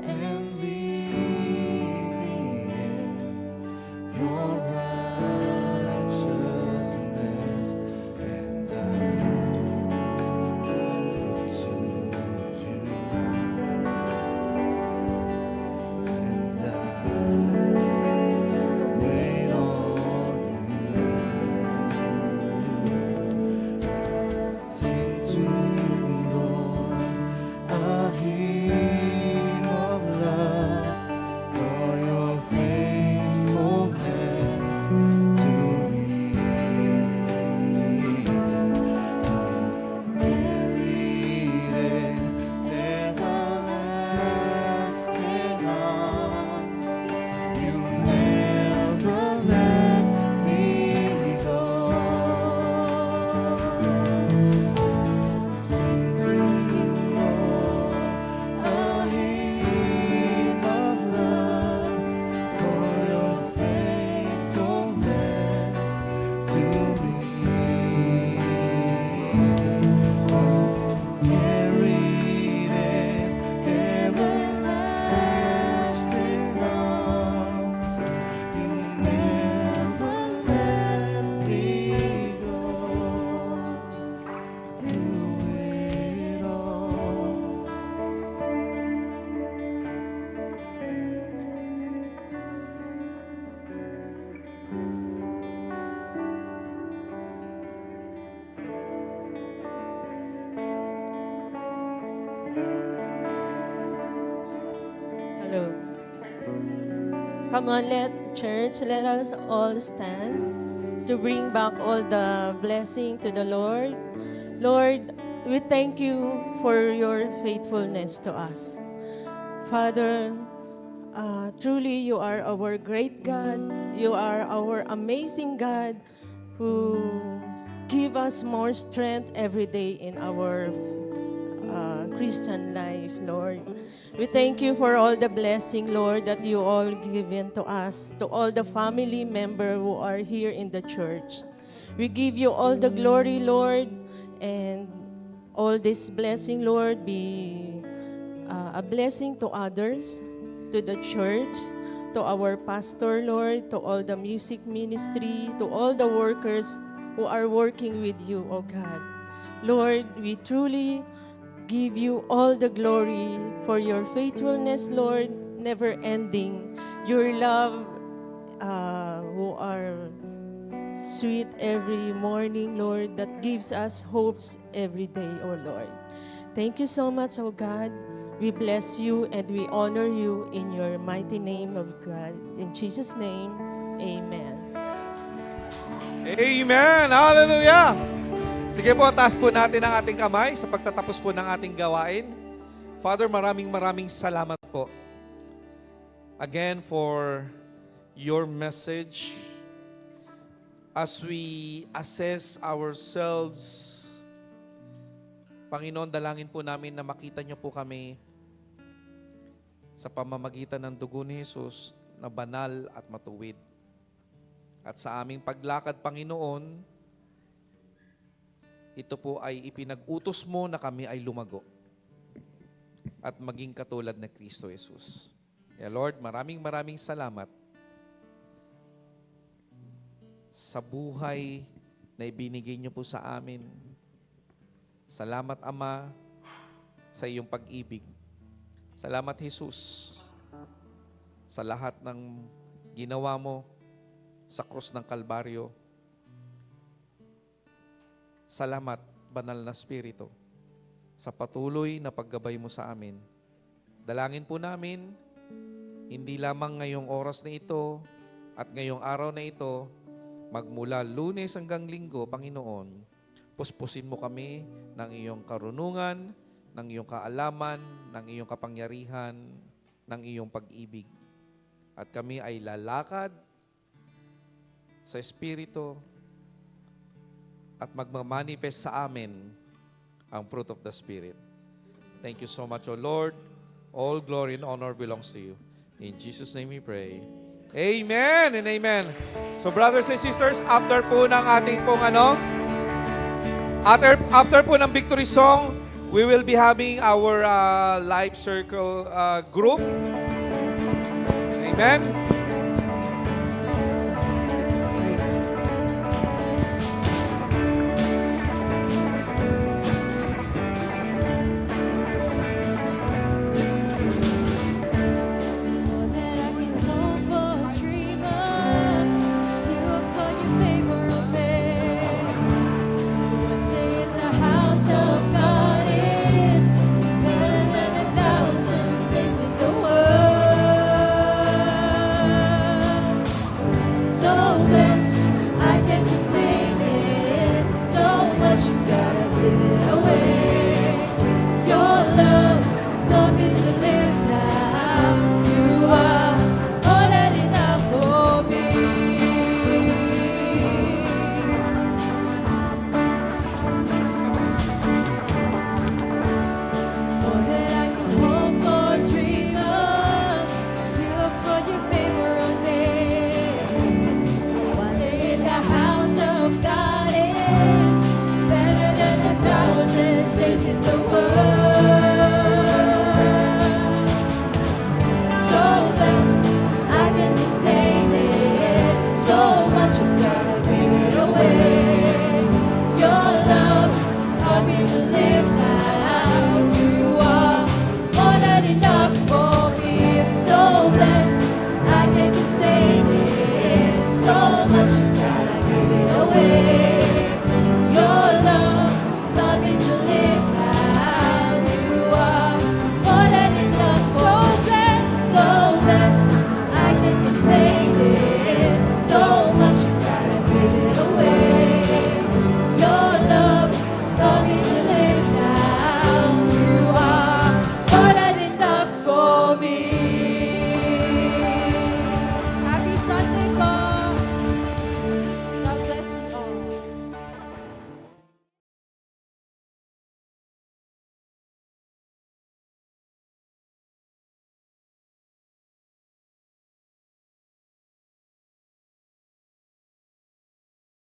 and lead me in your righteousness, and I look to you. And I wait on you. Sing to you, Lord, a hymn of love for your faithfulness to me. Buried in everlasting arms, you never let me go. Sing to you, Lord, a hymn of love for your faithfulness to me. Carried in everlasting arms, you never let me go. Through it all. Hello. Come on, let us all stand to bring back all the blessing to the Lord. Lord, we thank you for your faithfulness to us. Father, truly you are our great God. You are our amazing God who give us more strength every day in our Christian life, Lord. We thank you for all the blessing, Lord, that you all given to us, to all the family member who are here in the church. We give you all the glory, Lord, and all this blessing, Lord, be a blessing to others, to the church, to our pastor, Lord, to all the music ministry, to all the workers who are working with you, O God. Lord, we truly give you all the glory for your faithfulness, Lord, never ending. Your love, who are sweet every morning, Lord, that gives us hopes every day, O Lord. Thank you so much, O God. We bless you and we honor you in your mighty name of God. In Jesus' name, amen. Amen! Hallelujah! Sige po, taas po natin ang ating kamay sa pagtatapos po ng ating gawain. Father, maraming salamat po. Again, for your message. As we assess ourselves, Panginoon, dalangin po namin na makita niyo po kami sa pamamagitan ng dugo ni Jesus na banal at matuwid. At sa aming paglakad, Panginoon, ito po ay ipinag-utos mo na kami ay lumago at maging katulad na Kristo Jesus. Kaya Lord, maraming salamat sa buhay na ibinigay niyo po sa amin. Salamat, Ama, sa iyong pag-ibig. Salamat, Jesus, sa lahat ng ginawa mo sa krus ng Kalbaryo. Salamat, Banal na Espiritu, sa patuloy na paggabay mo sa amin. Dalangin po namin, hindi lamang ngayong oras na ito at ngayong araw na ito, magmula Lunes hanggang Linggo, Panginoon, puspusin mo kami ng iyong karunungan, ng iyong kaalaman, ng iyong kapangyarihan, ng iyong pag-ibig. At kami ay lalakad sa Espiritu at magmamanifest sa amin ang fruit of the Spirit. Thank you so much, O Lord. All glory and honor belongs to you. In Jesus' name we pray. Amen and amen. So brothers and sisters, after po ng ating pong after po ng victory song, we will be having our life circle group. Amen.